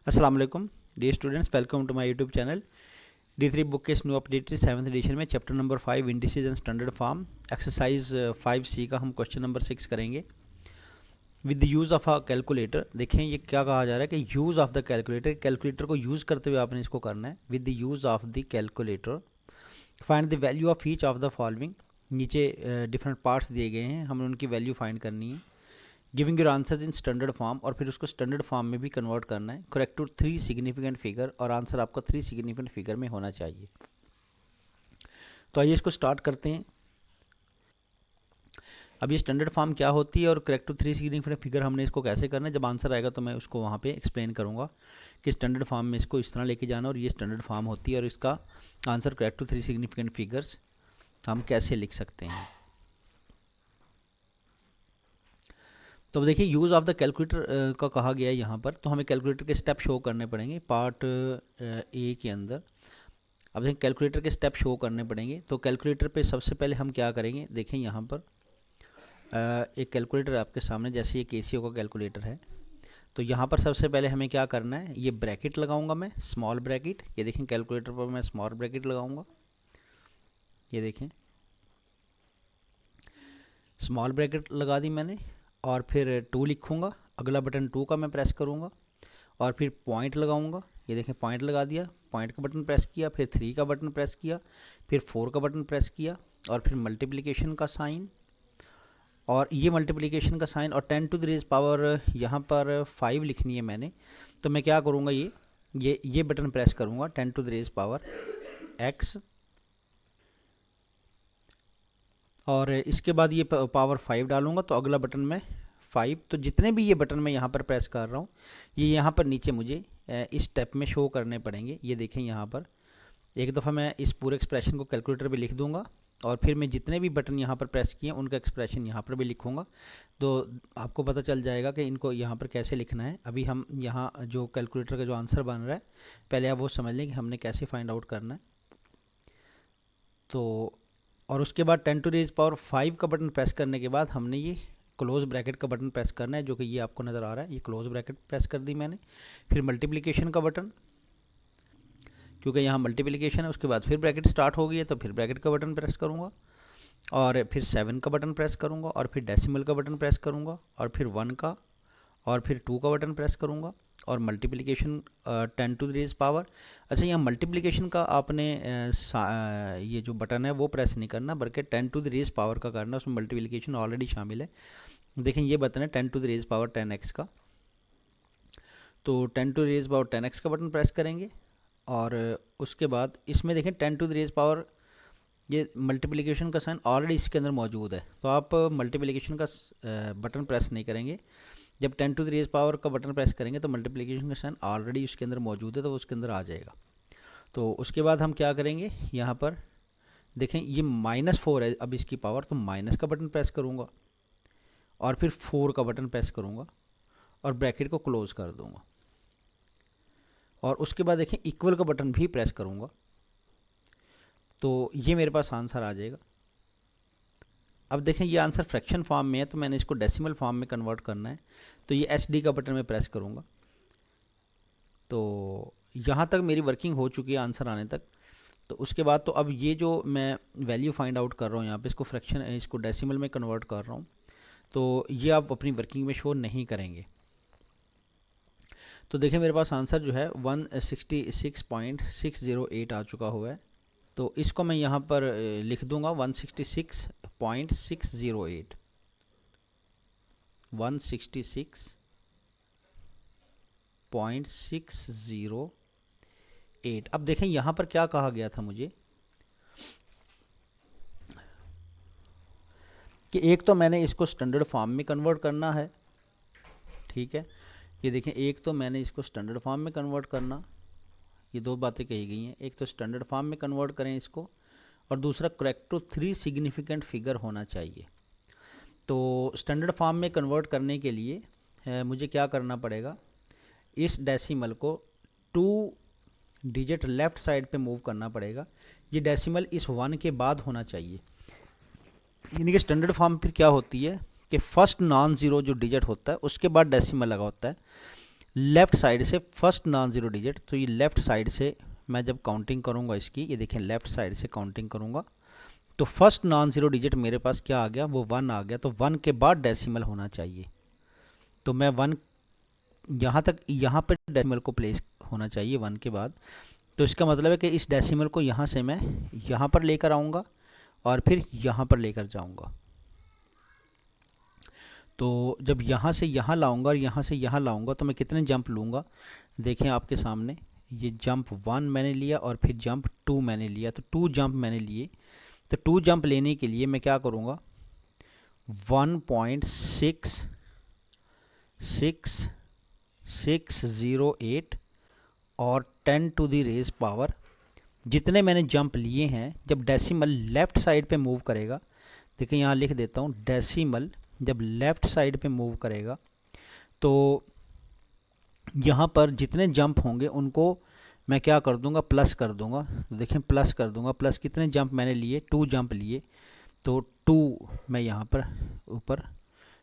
अस्सलाम वालेकुम dear students, welcome to my YouTube channel. D3 book के इस न्यू अपडेटेड 7th एडिशन में chapter number 5 indices and standard form exercise 5C का हम क्वेश्चन नंबर 6 करेंगे with the use of a calculator. देखें ये क्या कहा जा रहा है कि use of the calculator, calculator को यूज़ करते हुए आपने इसको करना है। With the use of the calculator find the value of each of the following. नीचे डिफरेंट पार्ट्स दिए गए हैं, हमें उनकी वैल्यू फाइंड करनी है। Giving your answers in standard form, और फिर उसको स्टैंडर्ड फॉर्म में भी कन्वर्ट करना है। करेक्ट टू 3 सिग्निफिकेंट फिगर, और आंसर आपका 3 सिग्निफिकेंट फिगर में होना चाहिए। तो आइए इसको स्टार्ट करते हैं। अब ये स्टैंडर्ड फॉर्म क्या होती है और करेक्ट टू 3 सिग्निफिकेंट फिगर हमने इसको कैसे करना है। जब आंसर आएगा तो मैं उसको वहाँ पे एक्सप्लेन करूँगा कि स्टैंडर्ड फॉर्म में इसको इस तरह लेके जाना, और ये स्टैंडर्ड फॉर्म होती है, और इसका answer correct to 3 significant figures हम कैसे लिख सकते हैं। तो अब देखिए यूज़ ऑफ द कैलकुलेटर का कहा गया है यहाँ पर, तो हमें कैलकुलेटर के स्टेप शो करने पड़ेंगे पार्ट ए के अंदर। अब देखिए कैलकुलेटर के स्टेप शो करने पड़ेंगे, तो कैलकुलेटर पे सबसे पहले हम क्या करेंगे। देखें यहाँ पर एक कैलकुलेटर आपके सामने, जैसे ये केसीओ का कैलकुलेटर है। तो यहाँ पर सबसे पहले हमें क्या करना है, ये ब्रैकेट लगाऊंगा मैं, स्मॉल ब्रैकेट। ये देखें कैलकुलेटर पर मैं स्मॉल ब्रैकेट लगाऊंगा, ये देखें स्मॉल ब्रैकेट लगा दी मैंने, और फिर 2 लिखूँगा। अगला बटन 2 का मैं प्रेस करूँगा, और फिर पॉइंट लगाऊँगा। ये देखें पॉइंट लगा दिया, पॉइंट का बटन प्रेस किया, फिर 3 का बटन प्रेस किया, फिर 4 का बटन प्रेस किया, और फिर मल्टीप्लिकेशन का साइन, और ये मल्टीप्लिकेशन का साइन, और 10 टू द रेज़ पावर यहाँ पर 5 लिखनी है मैंने। तो मैं क्या करूँगा, ये बटन प्रेस करूँगा 10 to the raise power x, और इसके बाद ये पावर 5 डालूंगा, तो अगला बटन में 5। तो जितने भी ये बटन मैं यहाँ पर प्रेस कर रहा हूँ, ये यहाँ पर नीचे मुझे इस स्टेप में शो करने पड़ेंगे। ये देखें यहाँ पर एक दफ़ा मैं इस पूरे एक्सप्रेशन को कैलकुलेटर पे लिख दूंगा, और फिर मैं जितने भी बटन यहाँ पर प्रेस किए उनका एक्सप्रेशन यहाँ पर भी लिखूँगा। तो आपको पता चल जाएगा कि इनको यहाँ पर कैसे लिखना है। अभी हम यहाँ जो कैलकुलेटर का जो आंसर बन रहा है, पहले आप वो समझ लें कि हमने कैसे फाइंड आउट करना है। तो और उसके बाद 10 टू रेज़ पावर 5 का बटन प्रेस करने के बाद हमने ये क्लोज ब्रैकेट का बटन प्रेस करना है, जो कि ये आपको नज़र आ रहा है। ये क्लोज ब्रैकेट प्रेस कर दी मैंने। फिर मल्टीप्लिकेशन का बटन, क्योंकि यहाँ मल्टीप्लिकेशन है, उसके बाद फिर ब्रैकेट स्टार्ट हो गई है, तो फिर ब्रैकेट का बटन प्रेस करूँगा, और फिर 7 का बटन प्रेस करूँगा, और फिर डेसिमल का बटन प्रेस करूँगा, और फिर 1 का, और फिर 2 का बटन प्रेस करूँगा, और multiplication 10 to the raise power. अच्छा, यहाँ मल्टीप्लिकेशन का आपने ये जो बटन है वो प्रेस नहीं करना, बल्कि 10 टू द रेज़ पावर का करना, उसमें मल्टीप्लिकेशन ऑलरेडी शामिल है। देखें ये बटन है 10 to the raise power 10x का, तो 10 to the raise power 10x का बटन प्रेस करेंगे, और उसके बाद इसमें देखें 10 टू द रेज़ पावर, ये मल्टीप्लिकेशन का साइन ऑलरेडी इसके अंदर मौजूद है, तो आप मल्टीप्लिकेशन का बटन प्रेस नहीं करेंगे। जब 10 टू द रेज़ पावर का बटन प्रेस करेंगे तो मल्टीप्लिकेशन का साइन ऑलरेडी उसके अंदर मौजूद है, तो उसके अंदर आ जाएगा। तो उसके बाद हम क्या करेंगे, यहाँ पर देखें ये -4 है अब इसकी पावर, तो माइनस का बटन प्रेस करूँगा, और फिर 4 का बटन प्रेस करूँगा, और ब्रैकेट को क्लोज़ कर दूँगा, और उसके बाद देखें इक्वल का बटन भी प्रेस करूँगा, तो ये मेरे पास आंसर आ जाएगा। अब देखें ये आंसर फ्रैक्शन फॉर्म में है, तो मैंने इसको डेसिमल फॉर्म में कन्वर्ट करना है, तो ये SD का बटन मैं प्रेस करूँगा। तो यहाँ तक मेरी वर्किंग हो चुकी है आंसर आने तक। तो उसके बाद तो अब ये जो मैं वैल्यू फाइंड आउट कर रहा हूँ यहाँ पे, इसको फ्रैक्शन, इसको डेसिमल में कन्वर्ट कर रहा हूँ, तो ये आप अपनी वर्किंग में शो नहीं करेंगे। तो देखें मेरे पास आंसर जो है 166.608 आ चुका हुआ है, तो इसको मैं यहाँ पर लिख दूँगा 166.608, 166.608। अब देखें यहाँ पर क्या कहा गया था मुझे, कि एक तो मैंने इसको स्टैंडर्ड फॉर्म में कन्वर्ट करना है, ठीक है। ये देखें एक तो मैंने इसको स्टैंडर्ड फॉर्म में कन्वर्ट करना, ये 2 बातें कही गई हैं। एक तो स्टैंडर्ड फॉर्म में कन्वर्ट करें इसको, और दूसरा करेक्ट टू 3 सिग्निफिकेंट फिगर होना चाहिए। तो स्टैंडर्ड फॉर्म में कन्वर्ट करने के लिए मुझे क्या करना पड़ेगा, इस डेसिमल को 2 डिजिट लेफ़्ट साइड पे मूव करना पड़ेगा। ये डेसिमल इस 1 के बाद होना चाहिए, यानी कि स्टैंडर्ड फॉर्म फिर क्या होती है कि फर्स्ट नॉन ज़ीरो जो डिजिट होता है उसके बाद डेसिमल लगा होता है। लेफ़्ट साइड से फर्स्ट नॉन ज़ीरो डिजिट, तो ये लेफ़्ट साइड से मैं जब काउंटिंग करूँगा इसकी, ये देखें लेफ़्ट साइड से काउंटिंग करूँगा तो फर्स्ट नॉन ज़ीरो डिजिट मेरे पास क्या आ गया, वो 1 आ गया। तो 1 के बाद डेसिमल होना चाहिए, तो मैं 1 यहाँ पर डेसिमल को प्लेस होना चाहिए 1 के बाद। तो इसका मतलब है कि इस डेसिमल को यहाँ से मैं यहाँ पर लेकर आऊँगा और फिर यहाँ पर लेकर जाऊँगा। तो जब यहाँ से यहाँ लाऊंगा और यहाँ से यहाँ लाऊंगा तो मैं कितने जंप लूँगा, देखें आपके सामने, ये जंप 1 मैंने लिया और फिर जंप 2 मैंने लिया, तो 2 जंप मैंने लिए। तो 2 जंप लेने के लिए मैं क्या करूँगा, 1.6608 और 10 टू द रेज़ पावर, जितने मैंने जंप लिए हैं, जब डेसिमल लेफ़्ट साइड पे मूव करेगा, देखिए यहाँ लिख देता हूँ, डेसिमल जब लेफ़्ट साइड पे मूव करेगा तो यहाँ पर जितने जंप होंगे उनको मैं क्या कर दूँगा, प्लस कर दूँगा। तो देखें प्लस कर दूँगा, प्लस कितने जंप मैंने लिए, 2 जंप लिए, तो 2 मैं यहाँ पर ऊपर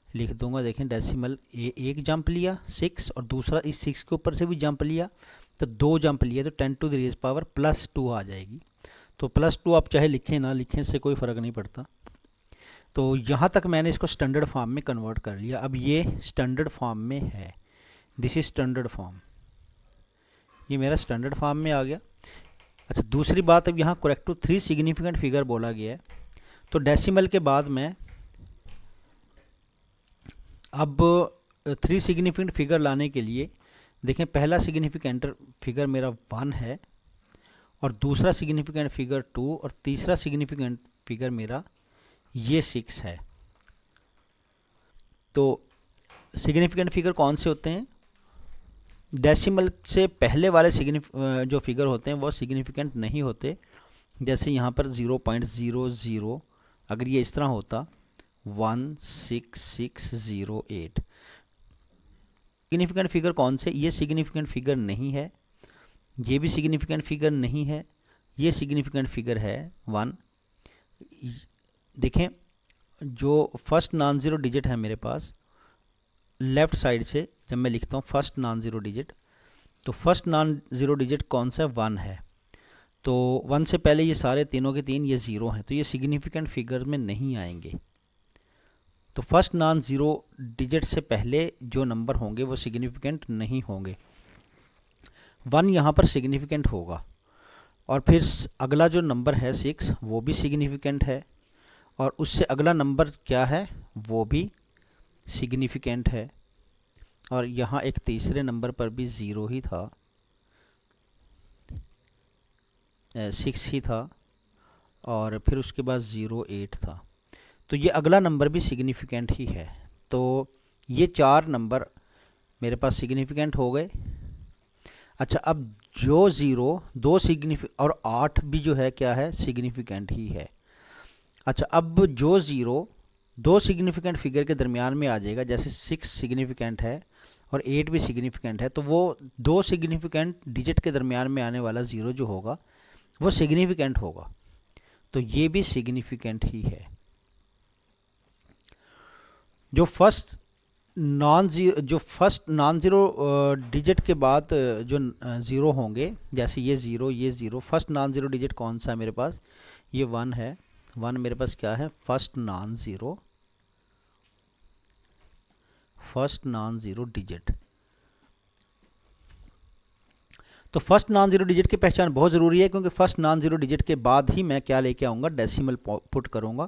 लिख दूँगा। देखें डेसिमल एक जंप लिया 6 और दूसरा इस 6 के ऊपर से भी जंप लिया, तो 2 जंप लिए, तो 10 टू द रेज़ पावर +2 आ जाएगी। तो +2 आप चाहे लिखें ना लिखें, से कोई फ़र्क नहीं पड़ता। तो यहाँ तक मैंने इसको स्टैंडर्ड फॉर्म में कन्वर्ट कर लिया। अब ये स्टैंडर्ड फॉर्म में है, दिस इज स्टैंडर्ड फॉर्म, ये मेरा स्टैंडर्ड फॉर्म में आ गया। अच्छा दूसरी बात, अब यहाँ करेक्ट टू 3 सिग्निफिकेंट फिगर बोला गया है, तो डेसिमल के बाद मैं अब 3 सिग्निफिकेंट फिगर लाने के लिए देखें, पहला सिग्निफिकेंट फिगर मेरा 1 है और दूसरा सिग्निफिकेंट फिगर 2 और तीसरा सिग्निफिकेंट फिगर मेरा ये 6 है। तो सिग्निफिकेंट फिगर कौन से होते हैं, डेसिमल से पहले वाले जो फिगर होते हैं वो सिग्निफिकेंट नहीं होते। जैसे यहाँ पर 0.00 अगर ये इस तरह होता 16608, सिग्निफिकेंट फिगर कौन से, ये सिग्निफिकेंट फिगर नहीं है, ये भी सिग्निफिकेंट फिगर नहीं है, ये सिग्निफिकेंट फिगर है 1। देखें जो फर्स्ट नॉन ज़ीरो डिजिट है मेरे पास, लेफ़्ट साइड से जब मैं लिखता हूँ फर्स्ट नॉन ज़ीरो डिजिट, तो फर्स्ट नॉन ज़ीरो डिजिट कौन सा है, 1 है। तो 1 से पहले ये सारे तीनों के तीन ये 0 हैं, तो ये सिग्निफिकेंट फिगर में नहीं आएंगे। तो फर्स्ट नॉन ज़ीरो डिजिट से पहले जो नंबर होंगे वो सिग्निफिकेंट नहीं होंगे। 1 यहाँ पर सिग्निफिकेंट होगा, और फिर अगला जो नंबर है 6 वो भी सिग्निफिकेंट है, और उससे अगला नंबर क्या है वो भी सिग्निफिकेंट है, और यहाँ एक तीसरे नंबर पर भी 0 ही था, 6 ही था, और फिर उसके बाद 08 था। तो ये अगला नंबर भी सिग्निफिकेंट ही है। तो ये 4 नंबर मेरे पास सिग्निफिकेंट हो गए। अच्छा अब जो 0 2 और 8 भी जो है क्या है, सिग्निफिकेंट ही है। अच्छा अब जो 0 2 सिग्निफिकेंट फिगर के दरमियान में आ जाएगा, जैसे 6 सिग्निफिकेंट है और 8 भी सिग्निफिकेंट है, तो वो 2 सिग्निफिकेंट डिजिट के दरमियान में आने वाला 0 जो होगा वो सिग्निफिकेंट होगा। तो ये भी सिग्निफिकेंट ही है। जो फर्स्ट नॉन ज़ीरो डिजिट के बाद जो 0 होंगे, जैसे ये 0, फर्स्ट नॉन ज़ीरो डिजिट कौन सा है मेरे पास, ये 1 है। 1 मेरे पास क्या है, फर्स्ट नॉन ज़ीरो डिजिट। तो फर्स्ट नॉन ज़ीरो डिजिट की पहचान बहुत ज़रूरी है, क्योंकि फर्स्ट नॉन ज़ीरो डिजिट के बाद ही मैं क्या लेके आऊँगा, डेसिमल पुट करूँगा।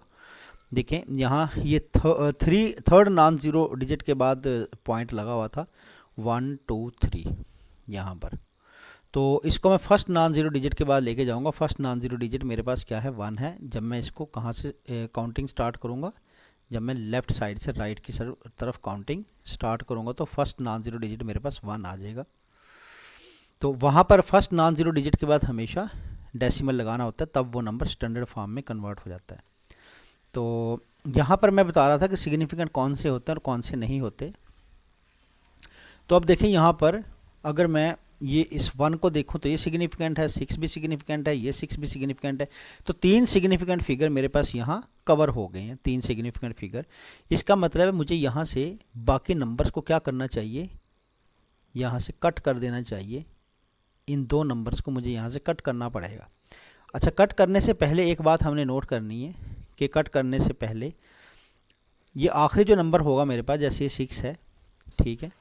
देखें यहाँ ये थर्ड नॉन ज़ीरो डिजिट के बाद पॉइंट लगा हुआ था 1 2 3 यहाँ पर, तो इसको मैं फर्स्ट नॉन ज़ीरो डिजिट के बाद लेके जाऊँगा। फर्स्ट नॉन ज़ीरो डिजिट मेरे पास क्या है, 1 है। जब मैं इसको कहाँ से काउंटिंग स्टार्ट करूँगा, जब मैं लेफ़्ट साइड से राइट की तरफ काउंटिंग स्टार्ट करूँगा तो फर्स्ट नॉन ज़ीरो डिजिट मेरे पास 1 आ जाएगा। तो वहाँ पर फर्स्ट नॉन ज़ीरो डिजिट के बाद हमेशा डेसिमल लगाना होता है, तब वो नंबर स्टैंडर्ड फॉर्म में कन्वर्ट हो जाता है। तो यहाँ पर मैं बता रहा था कि सिग्निफिकेंट कौन से होते हैं और कौन से नहीं होते। तो अब देखें यहाँ पर अगर मैं ये इस 1 को देखूँ तो ये सिग्निफिकेंट है, 6 भी सिग्निफिकेंट है, ये 6 भी सिग्निफिकेंट है। तो 3 सिग्निफिकेंट फिगर मेरे पास यहाँ कवर हो गए हैं, 3 सिग्निफिकेंट फिगर। इसका मतलब है मुझे यहाँ से बाकी नंबर्स को क्या करना चाहिए, यहाँ से कट कर देना चाहिए। इन दो नंबर्स को मुझे यहाँ से कट करना पड़ेगा। अच्छा, कट करने से पहले एक बात हमने नोट करनी है कि कट करने से पहले ये आखिरी जो नंबर होगा मेरे पास, जैसे ये 6 है, ठीक है,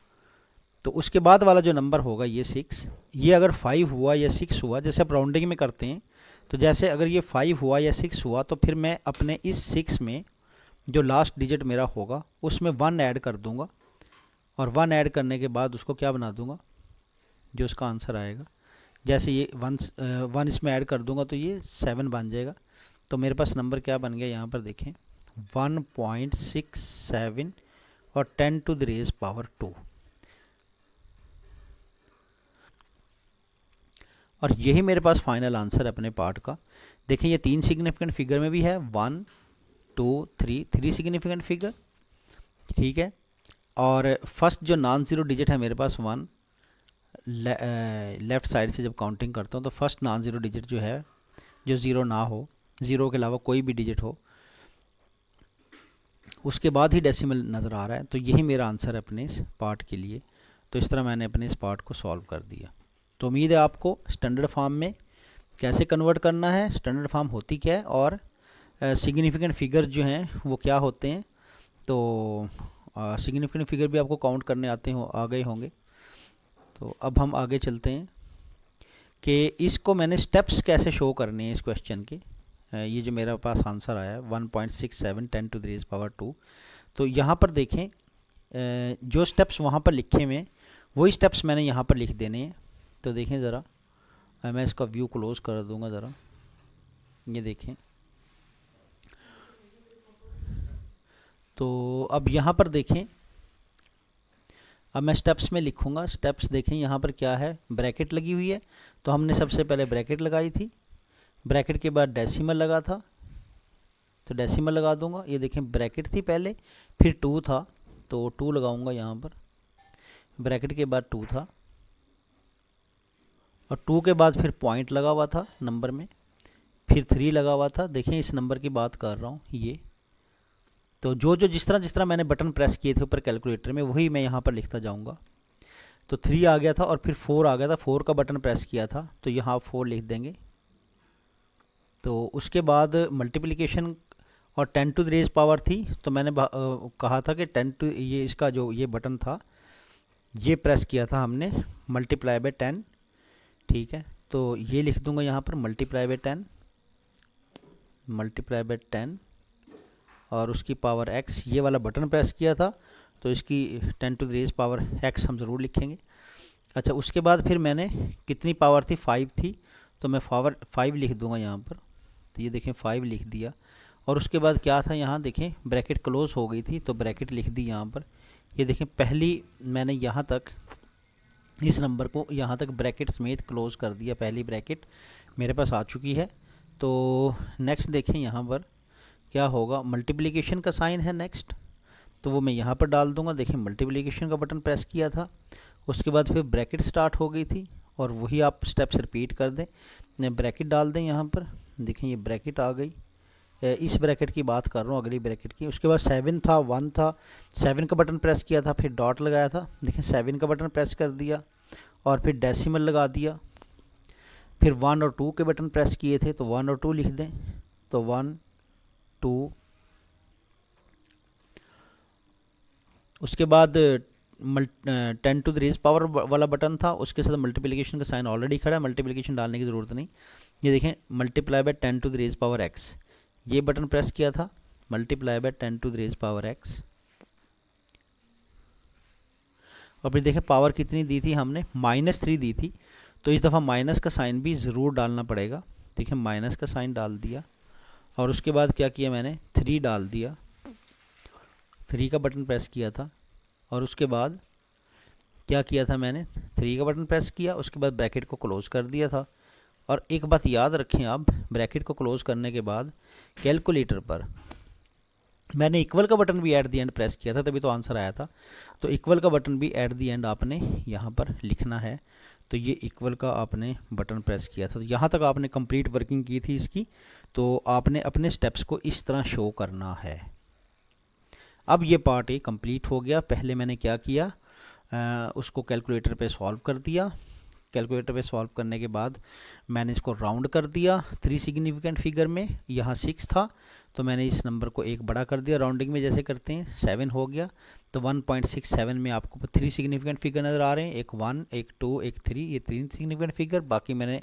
तो उसके बाद वाला जो नंबर होगा ये 6, ये अगर 5 हुआ या 6 हुआ, जैसे आप राउंडिंग में करते हैं, तो जैसे अगर ये 5 हुआ या 6 हुआ तो फिर मैं अपने इस 6 में जो लास्ट डिजिट मेरा होगा उसमें 1 ऐड कर दूंगा, और 1 ऐड करने के बाद उसको क्या बना दूंगा, जो उसका आंसर आएगा, जैसे ये 1 इसमें ऐड कर दूंगा तो ये 7 बन जाएगा। तो मेरे पास नंबर क्या बन गया, यहाँ पर देखें 1.67 और 10⁻², और यही मेरे पास फाइनल आंसर है अपने पार्ट का। देखें ये 3 सिग्निफिकेंट फिगर में भी है, 1 2 3 सिग्निफिकेंट फिगर, ठीक है, और फर्स्ट जो नॉन ज़ीरो डिजिट है मेरे पास 1, लेफ़्ट साइड से जब काउंटिंग करता हूँ तो फर्स्ट नॉन ज़ीरो डिजिट जो है, जो ज़ीरो ना हो, ज़ीरो के अलावा कोई भी डिजिट हो, उसके बाद ही डेसिमल नज़र आ रहा है। तो यही मेरा आंसर है अपने इस पार्ट के लिए। तो इस तरह मैंने अपने इस पार्ट को सॉल्व कर दिया। तो उम्मीद है आपको स्टैंडर्ड फॉर्म में कैसे कन्वर्ट करना है, स्टैंडर्ड फॉर्म होती क्या है, और सिग्निफिकेंट फिगर्स जो हैं वो क्या होते हैं। तो सिग्निफिकेंट फिगर भी आपको काउंट करने आ गए होंगे। तो अब हम आगे चलते हैं कि इसको मैंने स्टेप्स कैसे शो करने हैं इस क्वेश्चन के। ये जो मेरे पास आंसर आया है 1.67 10⁻², तो यहाँ पर देखें जो स्टेप्स वहाँ पर लिखे हुए हैं वही स्टेप्स मैंने यहाँ पर लिख देने हैं। तो देखें ज़रा, मैं इसका व्यू क्लोज कर दूँगा ज़रा, ये देखें। तो अब यहाँ पर देखें, अब मैं स्टेप्स में लिखूँगा। स्टेप्स देखें यहाँ पर क्या है, ब्रैकेट लगी हुई है, तो हमने सबसे पहले ब्रैकेट लगाई थी, ब्रैकेट के बाद डेसिमल लगा था, तो डेसिमल लगा दूंगा। ये देखें ब्रैकेट थी पहले, फिर 2 था तो 2 लगाऊंगा यहाँ पर, ब्रैकेट के बाद 2 था, और 2 के बाद फिर पॉइंट लगा हुआ था नंबर में, फिर 3 लगा हुआ था। देखें इस नंबर की बात कर रहा हूँ ये। तो जिस तरह मैंने बटन प्रेस किए थे ऊपर कैलकुलेटर में, वही मैं यहाँ पर लिखता जाऊँगा। तो 3 आ गया था और फिर 4 आ गया था, 4 का बटन प्रेस किया था तो यहाँ 4 लिख देंगे। तो उसके बाद मल्टीप्लिकेशन और 10⁻³ थी, तो मैंने कहा था कि ये इसका जो ये बटन था ये प्रेस किया था हमने ×10, ठीक है। तो ये लिख दूंगा यहाँ पर ×10 और उसकी पावर x, ये वाला बटन प्रेस किया था तो इसकी 10⁻x हम ज़रूर लिखेंगे। अच्छा, उसके बाद फिर मैंने कितनी पावर थी, 5 थी, तो मैं पावर 5 लिख दूंगा यहाँ पर। तो ये देखें 5 लिख दिया, और उसके बाद क्या था यहाँ देखें ब्रैकेट क्लोज हो गई थी तो ब्रैकेट लिख दी यहाँ पर। ये देखें पहली मैंने यहाँ तक इस नंबर को यहाँ तक ब्रैकेट समेत क्लोज कर दिया, पहली ब्रैकेट मेरे पास आ चुकी है। तो नेक्स्ट देखें यहाँ पर क्या होगा, मल्टीप्लिकेशन का साइन है नेक्स्ट, तो वो मैं यहाँ पर डाल दूँगा। देखें मल्टीप्लिकेशन का बटन प्रेस किया था, उसके बाद फिर ब्रैकेट स्टार्ट हो गई थी, और वही आप स्टेप्स रिपीट कर दें, ब्रैकेट डाल दें यहाँ पर। देखें ये ब्रैकेट आ गई, इस ब्रैकेट की बात कर रहा हूँ, अगली ब्रैकेट की। उसके बाद 7 था, 1 था, 7 का बटन प्रेस किया था, फिर डॉट लगाया था, देखें 7 का बटन प्रेस कर दिया, और फिर डेसिमल लगा दिया, फिर 1 और 2 के बटन प्रेस किए थे तो 1 और 2 लिख दें। तो 1 2, उसके बाद 10⁻³ वाला बटन था, उसके साथ मल्टीप्लिकेशन का साइन ऑलरेडी खड़ा है, मल्टीप्लिकेशन डालने की ज़रूरत नहीं। ये देखें ×10⁻x, ये बटन प्रेस किया था, ×10⁻x, और फिर देखें पावर कितनी दी थी हमने, -3 दी थी, तो इस दफ़ा माइनस का साइन भी ज़रूर डालना पड़ेगा। देखें माइनस का साइन डाल दिया, और उसके बाद क्या किया मैंने, 3 डाल दिया, 3 का बटन प्रेस किया था, और उसके बाद क्या किया था मैंने, 3 का बटन प्रेस किया, उसके बाद ब्रैकेट को क्लोज़ कर दिया था। और एक बात याद रखें आप, ब्रैकेट को क्लोज़ करने के बाद कैलकुलेटर पर मैंने इक्वल का बटन भी एट दी एंड प्रेस किया था, तभी तो आंसर आया था। तो इक्वल का बटन भी एट दी एंड आपने यहाँ पर लिखना है। तो ये इक्वल का आपने बटन प्रेस किया था, तो यहाँ तक आपने कंप्लीट वर्किंग की थी इसकी। तो आपने अपने स्टेप्स को इस तरह शो करना है। अब ये पार्ट ए कंप्लीट हो गया। पहले मैंने क्या किया, उसको कैलकुलेटर पे सॉल्व कर दिया। कैलकुलेटर पे सॉल्व करने के बाद मैंने इसको राउंड कर दिया 3 सिग्निफिकेंट फिगर में। यहाँ 6 था तो मैंने इस नंबर को एक बड़ा कर दिया, राउंडिंग में जैसे करते हैं, 7 हो गया। तो 1.67 में आपको 3 सिग्निफिकेंट फिगर नज़र आ रहे हैं, एक 1, एक 2, एक 3, ये 3 सिग्निफिकेंट फिगर। बाकी मैंने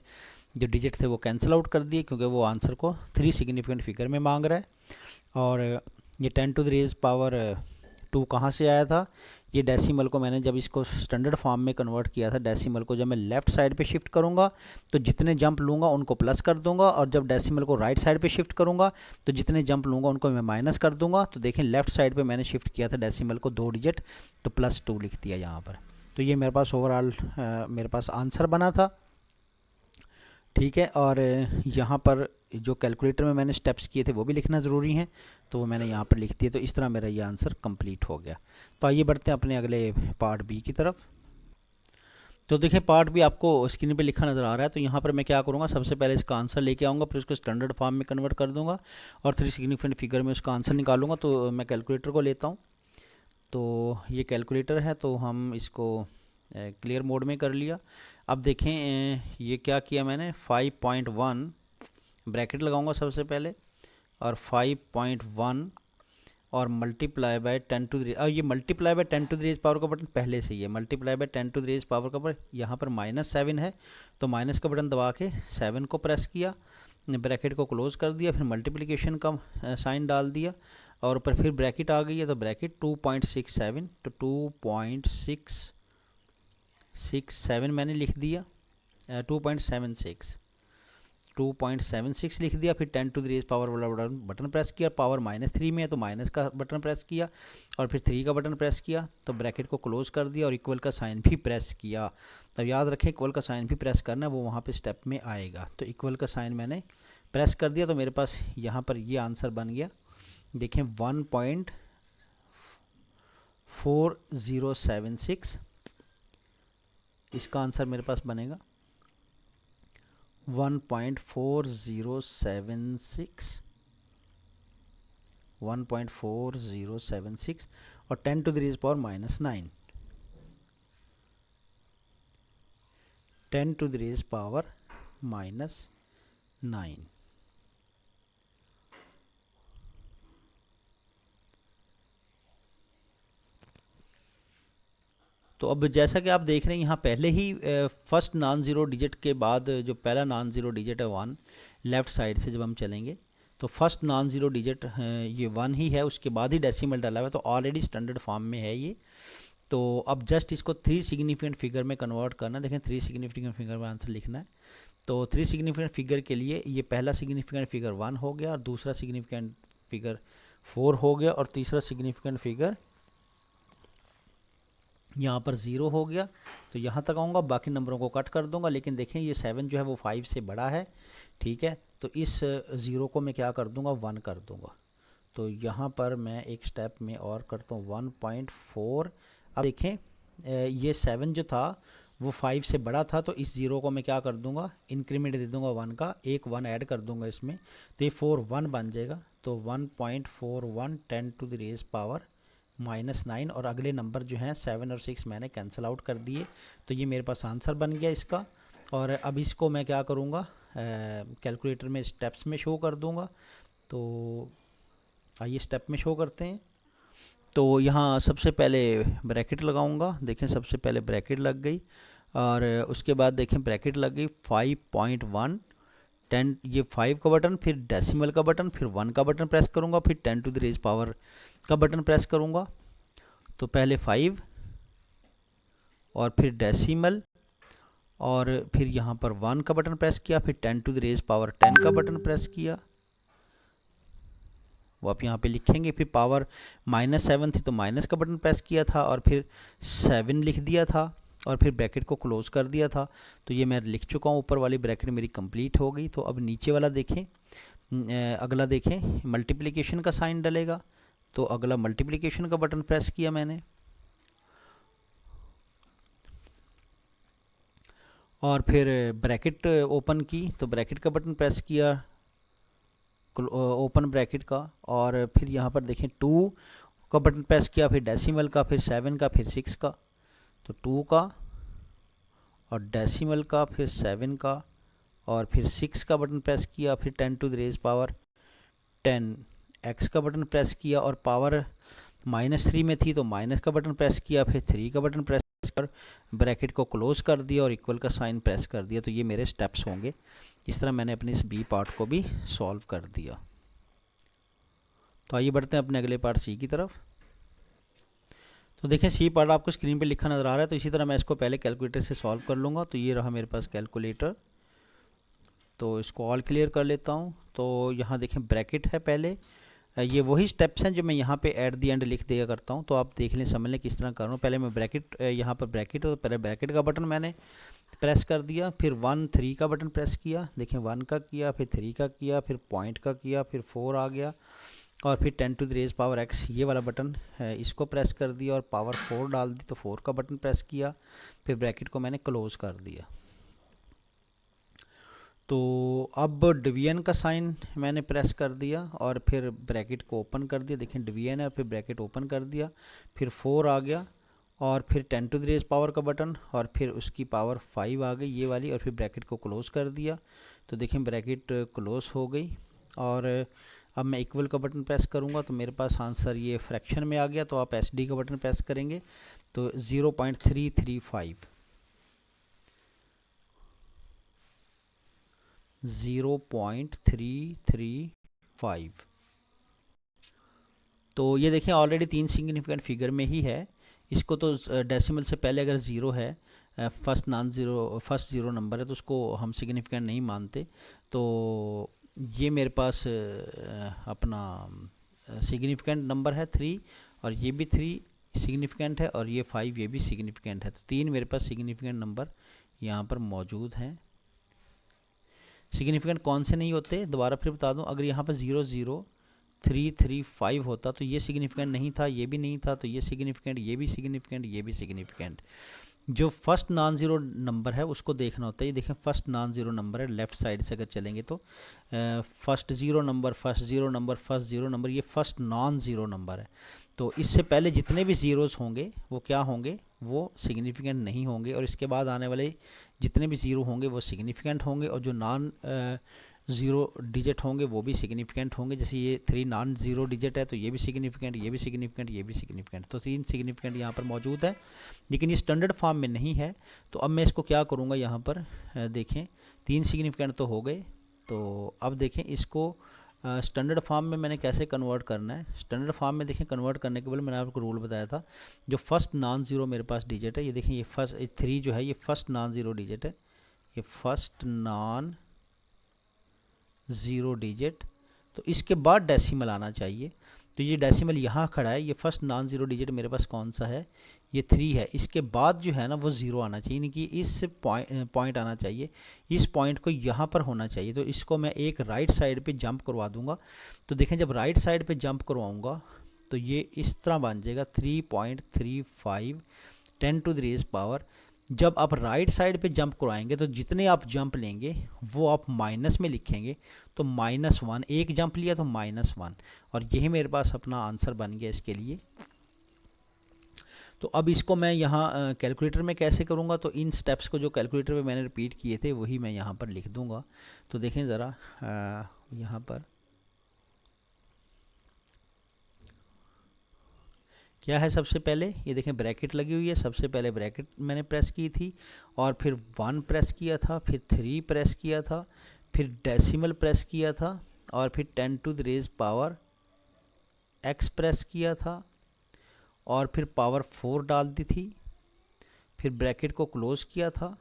जो डिजिट थे वो कैंसिल आउट कर दिए क्योंकि वो आंसर को 3 सिग्निफिकेंट फिगर में मांग रहा है। और ये 10 टू द रेज़ पावर 2 कहाँ से आया था? ये डेसिमल को मैंने जब इसको स्टैंडर्ड फॉर्म में कन्वर्ट किया था, डेसिमल को जब मैं लेफ़्ट साइड पे शिफ्ट करूँगा तो जितने जंप लूँगा उनको प्लस कर दूँगा, और जब डेसिमल को राइट साइड पे शिफ्ट करूँगा तो जितने जंप लूँगा उनको मैं माइनस कर दूँगा। तो देखें लेफ़्ट साइड पे मैंने शिफ्ट किया था डेसिमल को 2 डिजिट, तो +2 लिख दिया यहाँ पर। तो ये मेरे पास ओवरऑल मेरे पास आंसर बना था, ठीक है। और यहाँ पर जो कैलकुलेटर में मैंने स्टेप्स किए थे वो भी लिखना ज़रूरी हैं, तो वो मैंने यहाँ पर लिख दिए। तो इस तरह मेरा ये आंसर कंप्लीट हो गया। तो आइए बढ़ते हैं अपने अगले पार्ट बी की तरफ। तो देखिए पार्ट बी आपको स्क्रीन पे लिखा नज़र आ रहा है। तो यहाँ पर मैं क्या करूँगा, सबसे पहले इसका आंसर लेके आऊँगा, फिर उसको स्टैंडर्ड फॉर्म में कन्वर्ट कर दूँगा और 3 सिग्निफिकेंट फिगर में उसका आंसर निकालूंगा। तो मैं कैलकुलेटर को लेता हूँ। तो ये कैलकुलेटर है, तो हम इसको क्लियर मोड में कर लिया। अब देखें ये क्या किया मैंने, 5.1 ब्रैकेट लगाऊंगा सबसे पहले, और 5.1 और multiply by 10 to the raise. अब ये multiply by 10 to the raise power का बटन पहले से ही है, multiply by 10 to the raise power का बटन यहाँ पर -7 है, तो माइनस का बटन दबा के 7 को प्रेस किया, ब्रैकेट को क्लोज कर दिया, फिर मल्टीप्लिकेशन का साइन डाल दिया, और ऊपर फिर ब्रैकेट आ गई है, तो ब्रैकेट 2.67, तो 2.667 मैंने लिख दिया, 2.76 लिख दिया। फिर 10 टू द रेज पावर वाला बटन प्रेस किया, पावर -3 में है तो माइनस का बटन प्रेस किया, और फिर 3 का बटन प्रेस किया, तो ब्रैकेट को क्लोज कर दिया और इक्वल का साइन भी प्रेस किया। तब याद रखें इक्वल का साइन भी प्रेस करना है, वो वहाँ पे स्टेप में आएगा। तो इक्वल का साइन मैंने प्रेस कर दिया, तो मेरे पास यहाँ पर ये आंसर बन गया। देखें 1.4076 इसका आंसर मेरे पास बनेगा, 1.4076 और 10 to the raise power -9, 10 to the raise power -9। तो अब जैसा कि आप देख रहे हैं यहाँ पहले ही फर्स्ट नॉन ज़ीरो डिजिट के बाद जो पहला नॉन ज़ीरो डिजिट है 1, लेफ़्ट साइड से जब हम चलेंगे तो फर्स्ट नॉन ज़ीरो डिजिट ये 1 ही है, उसके बाद ही डेसिमल डाला हुआ है, तो ऑलरेडी स्टैंडर्ड फॉर्म में है ये। तो अब जस्ट इसको 3 सिग्निफिकेंट फिगर में कन्वर्ट करना। देखें 3 सिग्निफिकेंट फिगर में आंसर लिखना है। तो 3 सिग्निफिकेंट फिगर के लिए ये पहला सिग्निफिकेंट फिगर 1 हो गया, और दूसरा सिग्निफिकेंट फिगर 4 हो गया, और तीसरा सिग्निफिकेंट फिगर यहाँ पर 0 हो गया। तो यहाँ तक आऊँगा, बाकी नंबरों को कट कर दूँगा, लेकिन देखें ये 7 जो है वो 5 से बड़ा है, ठीक है। तो इस 0 को मैं क्या कर दूँगा, 1 कर दूँगा। तो यहाँ पर मैं एक स्टेप में और करता हूँ 1.4। अब देखें ये 7 जो था वो 5 से बड़ा था, तो इस 0 को मैं क्या कर दूँगा, इंक्रीमेंट दे दूँगा 1 का, एक 1 ऐड कर दूँगा इसमें, तो ये 4 बन जाएगा। तो 1.41 10 टू द रेज़ पावर -9, और अगले नंबर जो हैं 7 और 6 मैंने कैंसिल आउट कर दिए। तो ये मेरे पास आंसर बन गया इसका। और अब इसको मैं क्या करूँगा, कैलकुलेटर में स्टेप्स में शो कर दूँगा। तो आइए स्टेप में शो करते हैं। तो यहाँ सबसे पहले ब्रैकेट लगाऊंगा। देखें सबसे पहले ब्रैकेट लग गई, और उसके बाद देखें ब्रैकेट लग गई 5.1 10, ये 5 का बटन, फिर डेसिमल का बटन, फिर 1 का बटन प्रेस करूँगा, फिर 10 टू द रेज़ पावर का बटन प्रेस करूँगा। तो पहले 5 और फिर डेसिमल, और फिर यहाँ पर 1 का बटन प्रेस किया, फिर 10 टू द रेज़ पावर 10 का बटन प्रेस किया, वो आप यहाँ पे लिखेंगे। फिर पावर -7 थी तो माइनस का बटन प्रेस किया था, और फिर 7 लिख दिया था, और फिर ब्रैकेट को क्लोज कर दिया था। तो ये मैं लिख चुका हूँ, ऊपर वाली ब्रैकेट मेरी कंप्लीट हो गई। तो अब नीचे वाला देखें, अगला देखें मल्टीप्लिकेशन का साइन डलेगा, तो अगला मल्टीप्लिकेशन का बटन प्रेस किया मैंने, और फिर ब्रैकेट ओपन की, तो ब्रैकेट का बटन प्रेस किया, ओपन ब्रैकेट का, और फिर यहाँ पर देखें 2 का बटन प्रेस किया, फिर डेसिमल का, फिर 7 का, फिर 6 का। तो 2 का और डेसिमल का, फिर 7 का और फिर 6 का बटन प्रेस किया, फिर 10 to the raise power 10 X का बटन प्रेस किया और पावर -3 में थी तो माइनस का बटन प्रेस किया, फिर 3 का बटन प्रेस कर ब्रैकेट को क्लोज कर दिया और इक्वल का साइन प्रेस कर दिया। तो ये मेरे स्टेप्स होंगे। इस तरह मैंने अपने इस बी पार्ट को भी सॉल्व कर दिया। तो आइए बढ़ते हैं अपने अगले पार्ट सी की तरफ। तो देखें सी पार्ट आपको स्क्रीन पे लिखा नज़र आ रहा है। तो इसी तरह मैं इसको पहले कैलकुलेटर से सॉल्व कर लूँगा। तो ये रहा मेरे पास कैलकुलेटर। तो इसको ऑल क्लियर कर लेता हूँ। तो यहाँ देखें ब्रैकेट है पहले, ये वही स्टेप्स हैं जो मैं यहाँ पे एट दी एंड लिख दिया करता हूँ। तो आप देख लें, समझ लें किस तरह कर रहा हूँ। पहले मैं ब्रैकेट, यहाँ पर ब्रैकेट, तो पहले ब्रैकेट का बटन मैंने प्रेस कर दिया, फिर 1 3 का बटन प्रेस किया, देखें 1 का किया, फिर 3 का किया, फिर पॉइंट का किया, फिर 4 आ गया और फिर 10 to the raise power x ये वाला बटन है, इसको प्रेस कर दिया और पावर 4 डाल दी। तो 4 का बटन प्रेस किया, फिर ब्रैकेट को मैंने क्लोज कर दिया। तो अब डिवीजन का साइन मैंने प्रेस कर दिया और फिर ब्रैकेट को ओपन कर दिया। देखें डिवीजन है, फिर ब्रैकेट ओपन कर दिया, फिर 4 आ गया और फिर 10 टू द रेज पावर का बटन और फिर उसकी पावर 5 आ गई ये वाली और फिर ब्रैकेट को क्लोज़ कर दिया। तो देखें ब्रैकेट क्लोज़ हो गई और अब मैं इक्वल का बटन प्रेस करूँगा तो मेरे पास आंसर ये फ्रैक्शन में आ गया। तो आप SD का बटन प्रेस करेंगे तो 0.335 0.335। तो ये देखें ऑलरेडी 3 सिग्निफिकेंट फिगर में ही है। इसको तो डेसिमल से पहले अगर ज़ीरो है, फर्स्ट ज़ीरो नंबर है तो उसको हम सिग्निफिकेंट नहीं मानते। तो ये मेरे पास अपना सिग्निफिकेंट नंबर है 3 और ये भी 3 सिग्निफिकेंट है और ये 5 ये भी सिग्निफिकेंट है। तो 3 मेरे पास सिग्निफिकेंट नंबर यहाँ पर मौजूद हैं। सिग्निफिकेंट कौन से नहीं होते, दोबारा फिर बता दूं, अगर यहाँ पर 00335 होता तो ये सिग्निफिकेंट नहीं था, ये भी नहीं था, तो ये सिग्निफिकेंट, ये भी सिग्निफिकेंट, ये भी सिग्निफिकेंट। जो फर्स्ट नॉन ज़ीरो नंबर है उसको देखना होता है। ये देखें फर्स्ट नॉन ज़ीरो नंबर है, लेफ़्ट साइड से अगर चलेंगे तो first zero number, first zero number, first zero number, ये फर्स्ट नॉन ज़ीरो नंबर है। तो इससे पहले जितने भी ज़ीरोज़ होंगे वो क्या होंगे, वो सिग्निफिकेंट नहीं होंगे और इसके बाद आने वाले जितने भी ज़ीरो होंगे वो सिग्निफिकेंट होंगे और जो नॉन ज़ीरो डिजिट होंगे वो भी सिग्निफिकेंट होंगे। जैसे ये 3 नॉन ज़ीरो डिजिट है तो ये भी सिग्निफिकेंट, ये भी सिग्निफिकेंट, ये भी सिग्निफिकेंट। तो 3 सिग्निफिकेंट यहाँ पर मौजूद है, लेकिन ये स्टैंडर्ड फॉर्म में नहीं है। तो अब मैं इसको क्या करूँगा, यहाँ पर देखें 3 सिग्निफिकेंट तो हो गए। तो अब देखें इसको स्टैंडर्ड फॉर्म में मैंने कैसे कन्वर्ट करना है। स्टैंडर्ड फॉर्म में देखें कन्वर्ट करने के बाद मैंने आपको रूल बताया था, जो फर्स्ट नॉन ज़ीरो मेरे पास डिजिट है, ये देखें ये फर्स्ट 3 जो है ये फर्स्ट नॉन ज़ीरो डिजिट है, ये फर्स्ट नॉन ज़ीरो डिजिट। तो इसके बाद डेसिमल आना चाहिए। तो ये डेसिमल यहाँ खड़ा है, ये फर्स्ट नॉन ज़ीरो डिजिट मेरे पास कौन सा है, ये 3 है। इसके बाद जो है ना वो ज़ीरो आना चाहिए, यानी कि इस पॉइंट आना चाहिए, इस पॉइंट को यहाँ पर होना चाहिए। तो इसको मैं एक राइट साइड पे जंप करवा दूंगा। तो देखें जब राइट साइड पे जंप करवाऊंगा तो ये इस तरह बन जाएगा 3.35 10 टू द रेज़ पावर। जब आप राइट साइड पे जंप करवाएंगे तो जितने आप जंप लेंगे वो आप माइनस में लिखेंगे। तो -1, एक जंप लिया तो -1 और यही मेरे पास अपना आंसर बन गया इसके लिए। तो अब इसको मैं यहाँ कैलकुलेटर में कैसे करूँगा, तो इन स्टेप्स को जो कैलकुलेटर में मैंने रिपीट किए थे वही मैं यहाँ पर लिख दूँगा। तो देखें ज़रा यहाँ पर क्या है। सबसे पहले ये देखें ब्रैकेट लगी हुई है, सबसे पहले ब्रैकेट मैंने प्रेस की थी और फिर 1 प्रेस किया था, फिर 3 प्रेस किया था, फिर डेसिमल प्रेस किया था और फिर 10 to the raise power x press किया था और फिर पावर 4 डाल दी थी, फिर ब्रैकेट को क्लोज़ किया था।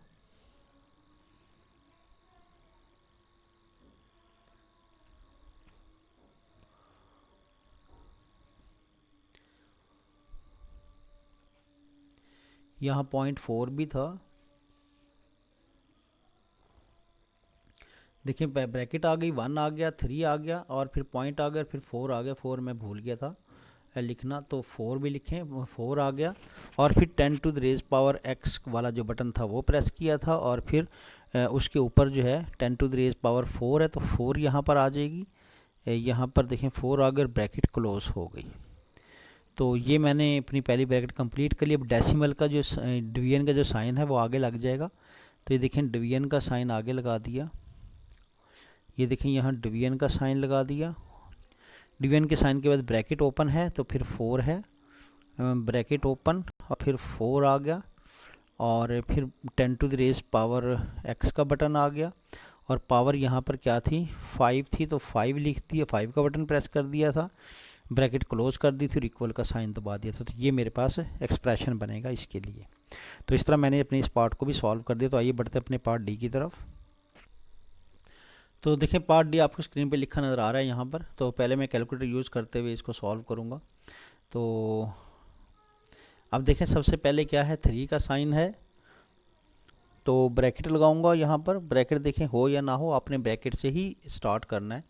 यहाँ 0.4 भी था। देखिए ब्रैकेट आ गई, 1 आ गया, 3 आ गया और फिर पॉइंट आ गया, फिर 4 आ गया। 4 मैं भूल गया था लिखना, तो 4 भी लिखें, 4 आ गया और फिर 10 to the raise power x वाला जो बटन था वो प्रेस किया था और फिर उसके ऊपर जो है 10 टू द रेज़ पावर 4 है तो 4 यहाँ पर आ जाएगी। यहाँ पर देखें 4 आ गया, ब्रैकेट क्लोज हो गई। तो ये मैंने अपनी पहली ब्रैकेट कंप्लीट कर ली। अब डेसिमल का जो डिवीजन का जो साइन है वो आगे लग जाएगा। तो ये देखें डिवीजन का साइन आगे लगा दिया, ये देखें यहाँ डिवीजन का साइन लगा दिया। डिवीजन के साइन के बाद ब्रैकेट ओपन है तो फिर 4 है, ब्रैकेट ओपन और फिर 4 आ गया, और फिर 10 to the raise power x का बटन आ गया, और पावर यहाँ पर क्या थी 5 थी तो 5 लिख दिया, 5 का बटन प्रेस कर दिया था, ब्रैकेट क्लोज कर दी थी और इक्वल का साइन दबा दिया था। तो ये मेरे पास एक्सप्रेशन बनेगा इसके लिए। तो इस तरह मैंने अपने इस पार्ट को भी सॉल्व कर दिया। तो आइए बढ़ते अपने पार्ट डी की तरफ। तो देखें पार्ट डी आपको स्क्रीन पे लिखा नज़र आ रहा है यहाँ पर। तो पहले मैं कैलकुलेटर यूज़ करते हुए इसको सॉल्व करूँगा। तो अब देखें सबसे पहले क्या है 3 का साइन है, तो ब्रैकेट लगाऊंगा यहाँ पर। ब्रैकेट देखें हो या ना हो आपने ब्रैकेट से ही स्टार्ट करना है।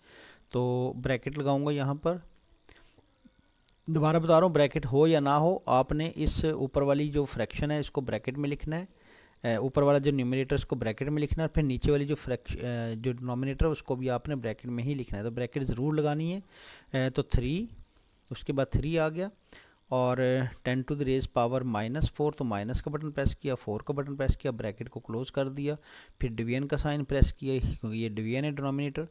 तो ब्रैकेट लगाऊंगा यहाँ पर, दोबारा बता रहा हूँ ब्रैकेट हो या ना हो आपने इस ऊपर वाली जो फ्रैक्शन है इसको ब्रैकेट में लिखना है, ऊपर वाला जो न्यूमरेटर उसको ब्रैकेट में लिखना है, और फिर नीचे वाली जो जो डिनोमिनेटर उसको भी आपने ब्रैकेट में ही लिखना है। तो ब्रैकेट ज़रूर लगानी है। तो 3, उसके बाद 3 आ गया, और 10 टू द रेज पावर -4, तो माइनस का बटन प्रेस किया, 4 का बटन प्रेस किया, ब्रैकेट को क्लोज कर दिया, फिर डिवीजन का साइन प्रेस किया क्योंकि ये डिवीजन है डिनोमिनेटर,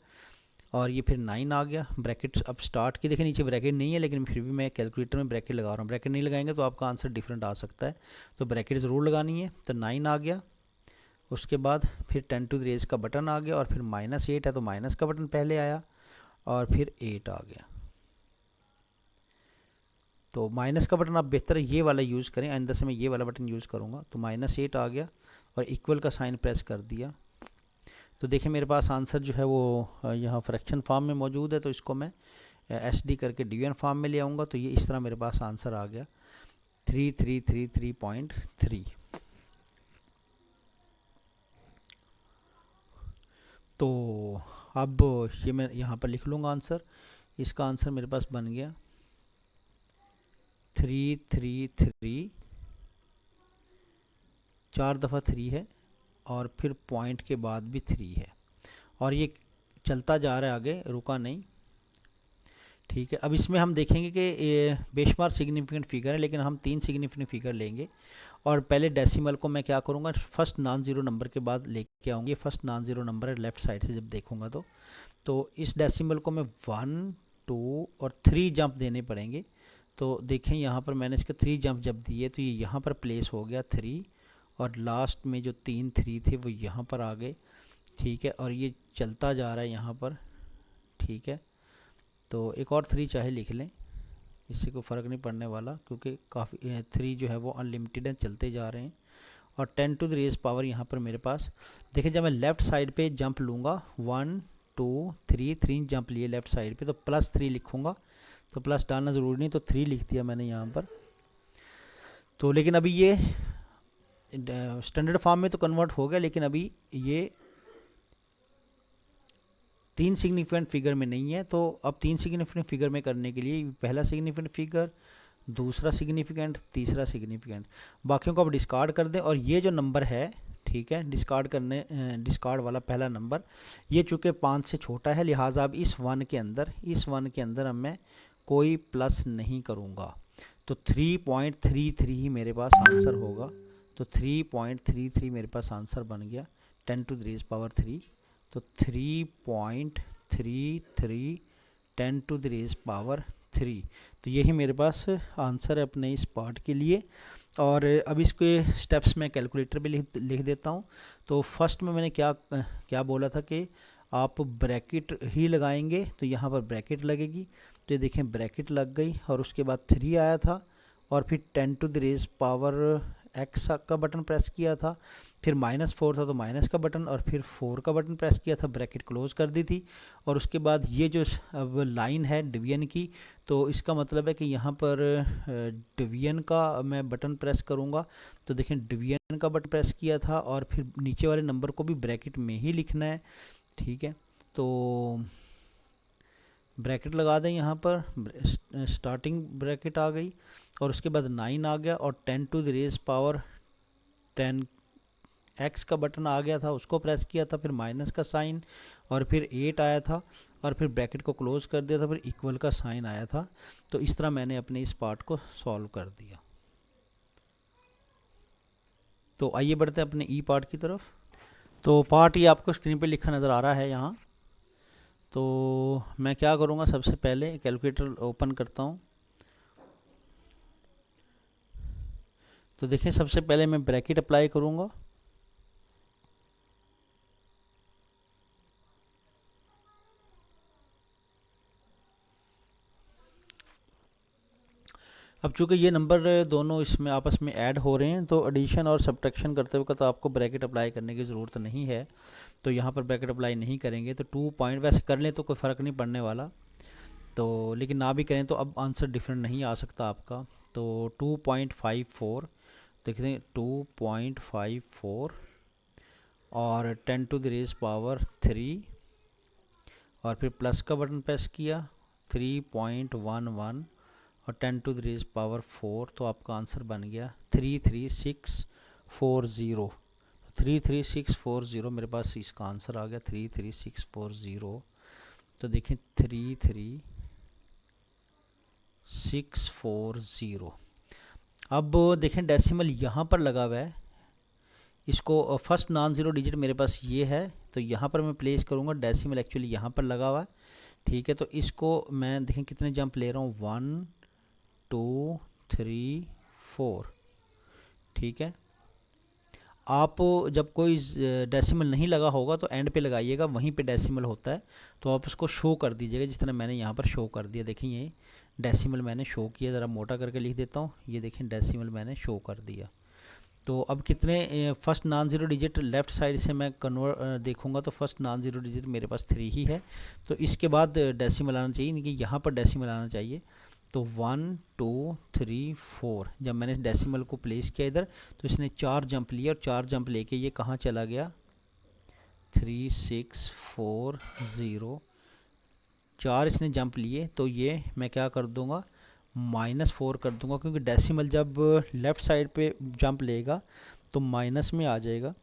और ये फिर 9 आ गया। ब्रैकेट अब स्टार्ट की देखें नीचे ब्रैकेट नहीं है, लेकिन फिर भी मैं कैलकुलेटर में ब्रैकेट लगा रहा हूँ। ब्रैकेट नहीं लगाएंगे तो आपका आंसर डिफरेंट आ सकता है, तो ब्रैकेट ज़रूर लगानी है। तो 9 आ गया, उसके बाद फिर 10 टू द रेज का बटन आ गया, और फिर -8 है तो माइनस का बटन पहले आया, और फिर 8 आ गया। तो माइनस का बटन आप बेहतर ये वाला यूज़ करें, आइंदा से मैं ये वाला बटन यूज़ करूँगा। तो -8 आ गया और इक्वल का साइन प्रेस कर दिया। तो देखें मेरे पास आंसर जो है वो यहाँ फ्रैक्शन फॉर्म में मौजूद है, तो इसको मैं SD करके डिवीजन फॉर्म में ले आऊँगा। तो ये इस तरह मेरे पास आंसर आ गया 3333.3। तो अब ये मैं यहाँ पर लिख लूँगा आंसर। इसका आंसर मेरे पास बन गया 333, 4 दफ़ा 3 है, और फिर पॉइंट के बाद भी 3 है, और ये चलता जा रहा है आगे, रुका नहीं। ठीक है, अब इसमें हम देखेंगे कि बेशुमार सिग्निफिकेंट फिगर है, लेकिन हम 3 सिग्निफिकेंट फिगर लेंगे। और पहले डेसिमल को मैं क्या करूँगा, फर्स्ट नॉन ज़ीरो नंबर के बाद लेके आऊँगी। फर्स्ट नॉन ज़ीरो नंबर है लेफ़्ट साइड से जब देखूँगा तो इस डेसिमल को मैं 1, 2 और 3 जंप देने पड़ेंगे। तो देखें यहाँ पर मैंने इसके 3 जंप जब दिए तो ये यहाँ पर प्लेस हो गया 3, और लास्ट में जो 3 3 थे वो यहाँ पर आ गए। ठीक है, और ये चलता जा रहा है यहाँ पर। ठीक है, तो एक और 3 चाहे लिख लें, इससे कोई फ़र्क नहीं पड़ने वाला, क्योंकि काफ़ी 3 जो है वो अनलिमिटेड है, चलते जा रहे हैं। और 10 टू द रेज पावर यहाँ पर मेरे पास देखिए, जब मैं लेफ़्ट साइड पे जंप लूँगा 1 2 3 जंप लिए लेफ़्ट साइड पे, तो +3 लिखूँगा। तो प्लस डालना ज़रूरी नहीं, तो 3 लिख दिया मैंने यहाँ पर। तो लेकिन अभी ये स्टैंडर्ड फॉर्म में तो कन्वर्ट हो गया, लेकिन अभी ये 3 सिग्निफिकेंट फिगर में नहीं है। तो अब 3 सिग्निफिकेंट फिगर में करने के लिए पहला सिग्निफिकेंट फिगर, दूसरा सिग्निफिकेंट, तीसरा सिग्निफिकेंट, बाकियों को आप डिस्कार्ड कर दें। और ये जो नंबर है, ठीक है, डिस्कार्ड वाला पहला नंबर, ये चूँकि 5 से छोटा है, लिहाजा अब इस 1 के अंदर अब मैं कोई प्लस नहीं करूँगा। तो 3.33 ही मेरे पास आंसर होगा। तो 3.33 मेरे पास आंसर बन गया 10 टू द रेज पावर 3। तो 3.33 10 टू द रेज पावर 3। तो यही मेरे पास आंसर है अपने इस पार्ट के लिए। और अब इसके स्टेप्स मैं कैलकुलेटर पे लिख देता हूँ। तो फर्स्ट में मैंने क्या बोला था कि आप ब्रैकेट ही लगाएंगे, तो यहाँ पर ब्रैकेट लगेगी। तो ये देखें ब्रैकेट लग गई, और उसके बाद 3 आया था, और फिर 10 to the raise power x का बटन प्रेस किया था, फिर -4 था तो माइनस का बटन, और फिर 4 का बटन प्रेस किया था, ब्रैकेट क्लोज कर दी थी। और उसके बाद ये जो अब लाइन है डिवीजन की, तो इसका मतलब है कि यहाँ पर डिवीजन का मैं बटन प्रेस करूँगा। तो देखें डिवीजन का बटन प्रेस किया था, और फिर नीचे वाले नंबर को भी ब्रैकेट में ही लिखना है। ठीक है, तो ब्रैकेट लगा दें, यहाँ पर स्टार्टिंग ब्रैकेट आ गई, और उसके बाद 9 आ गया, और 10 to the raise power 10 x का बटन आ गया था, उसको प्रेस किया था, फिर माइनस का साइन, और फिर 8 आया था और फिर ब्रैकेट को क्लोज़ कर दिया था, फिर इक्वल का साइन आया था। तो इस तरह मैंने अपने इस पार्ट को सॉल्व कर दिया। तो आइए बढ़ते हैं अपने ई पार्ट की तरफ। तो पार्ट ये आपको स्क्रीन पे लिखा नज़र आ रहा है यहाँ। तो मैं क्या करूँगा, सबसे पहले कैलकुलेटर ओपन करता हूँ। तो देखिए सबसे पहले मैं ब्रैकेट अप्लाई करूँगा। अब चूंकि ये नंबर दोनों इसमें आपस में ऐड हो रहे हैं, तो एडिशन और सब्ट्रैक्शन करते वक्त तो आपको ब्रैकेट अप्लाई करने की ज़रूरत नहीं है। तो यहाँ पर ब्रैकेट अप्लाई नहीं करेंगे। तो 2 पॉइंट वैसे कर लें तो कोई फ़र्क नहीं पड़ने वाला, तो लेकिन ना भी करें तो अब आंसर डिफरेंट नहीं आ सकता आपका। तो 2.54 देखते 2.54 और 10⁻³ और फिर प्लस का बटन प्रेस किया 3.11 और 10⁻⁴, तो आपका आंसर बन गया 33640। 33640 मेरे पास इसका आंसर आ गया 33640। तो देखें 33640। अब देखें डेसिमल यहाँ पर लगा हुआ है, इसको फर्स्ट नॉन ज़ीरो डिजिट मेरे पास ये है, तो यहाँ पर मैं प्लेस करूँगा। डेसिमल एक्चुअली यहाँ पर लगा हुआ है, ठीक है। तो इसको मैं देखें कितने जंप ले रहा हूँ, 1 2 3 4, ठीक है। आप जब कोई डेसिमल नहीं लगा होगा तो एंड पे लगाइएगा, वहीं पे डेसिमल होता है, तो आप उसको शो कर दीजिएगा जिस तरह मैंने यहाँ पर शो कर दिया। देखें ये डेसिमल मैंने शो किया, ज़रा मोटा करके लिख देता हूँ। ये देखें डेसिमल मैंने शो कर दिया। तो अब कितने first non zero digit left side से मैं कन्वर्ट देखूंगा, तो फर्स्ट नॉन ज़ीरो डिजिट मेरे पास 3 ही है। तो इसके बाद डेसिमल आना चाहिए, यानी कि यहाँ पर डेसिमल आना चाहिए। तो 1 2 3 4 जब मैंने डेसिमल को प्लेस किया इधर, तो इसने 4 जंप लिया और 4 जंप लेके ये कहाँ चला गया, 3640। 4 इसने जंप लिए, तो ये मैं क्या कर दूंगा, -4 कर दूंगा, क्योंकि डेसिमल जब लेफ़्ट साइड पे जंप लेगा तो माइनस में आ जाएगा।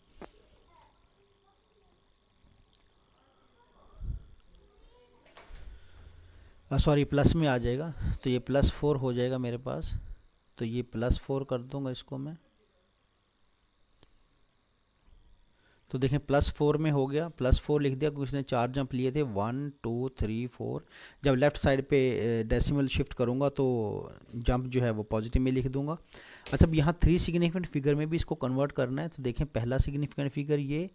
सॉरी प्लस में आ जाएगा, तो ये +4 हो जाएगा मेरे पास। तो ये +4 कर दूंगा इसको मैं। तो देखें +4 में हो गया, +4 लिख दिया क्योंकि उसने 4 जंप लिए थे, 1 2 3 4। जब लेफ़्ट साइड पे डेसिमल शिफ्ट करूँगा तो जंप जो है वो पॉजिटिव में लिख दूंगा। अच्छा, अब यहाँ 3 सिग्निफिकेंट फिगर में भी इसको कन्वर्ट करना है। तो देखें पहला सिग्निफिकेंट फिगर ये,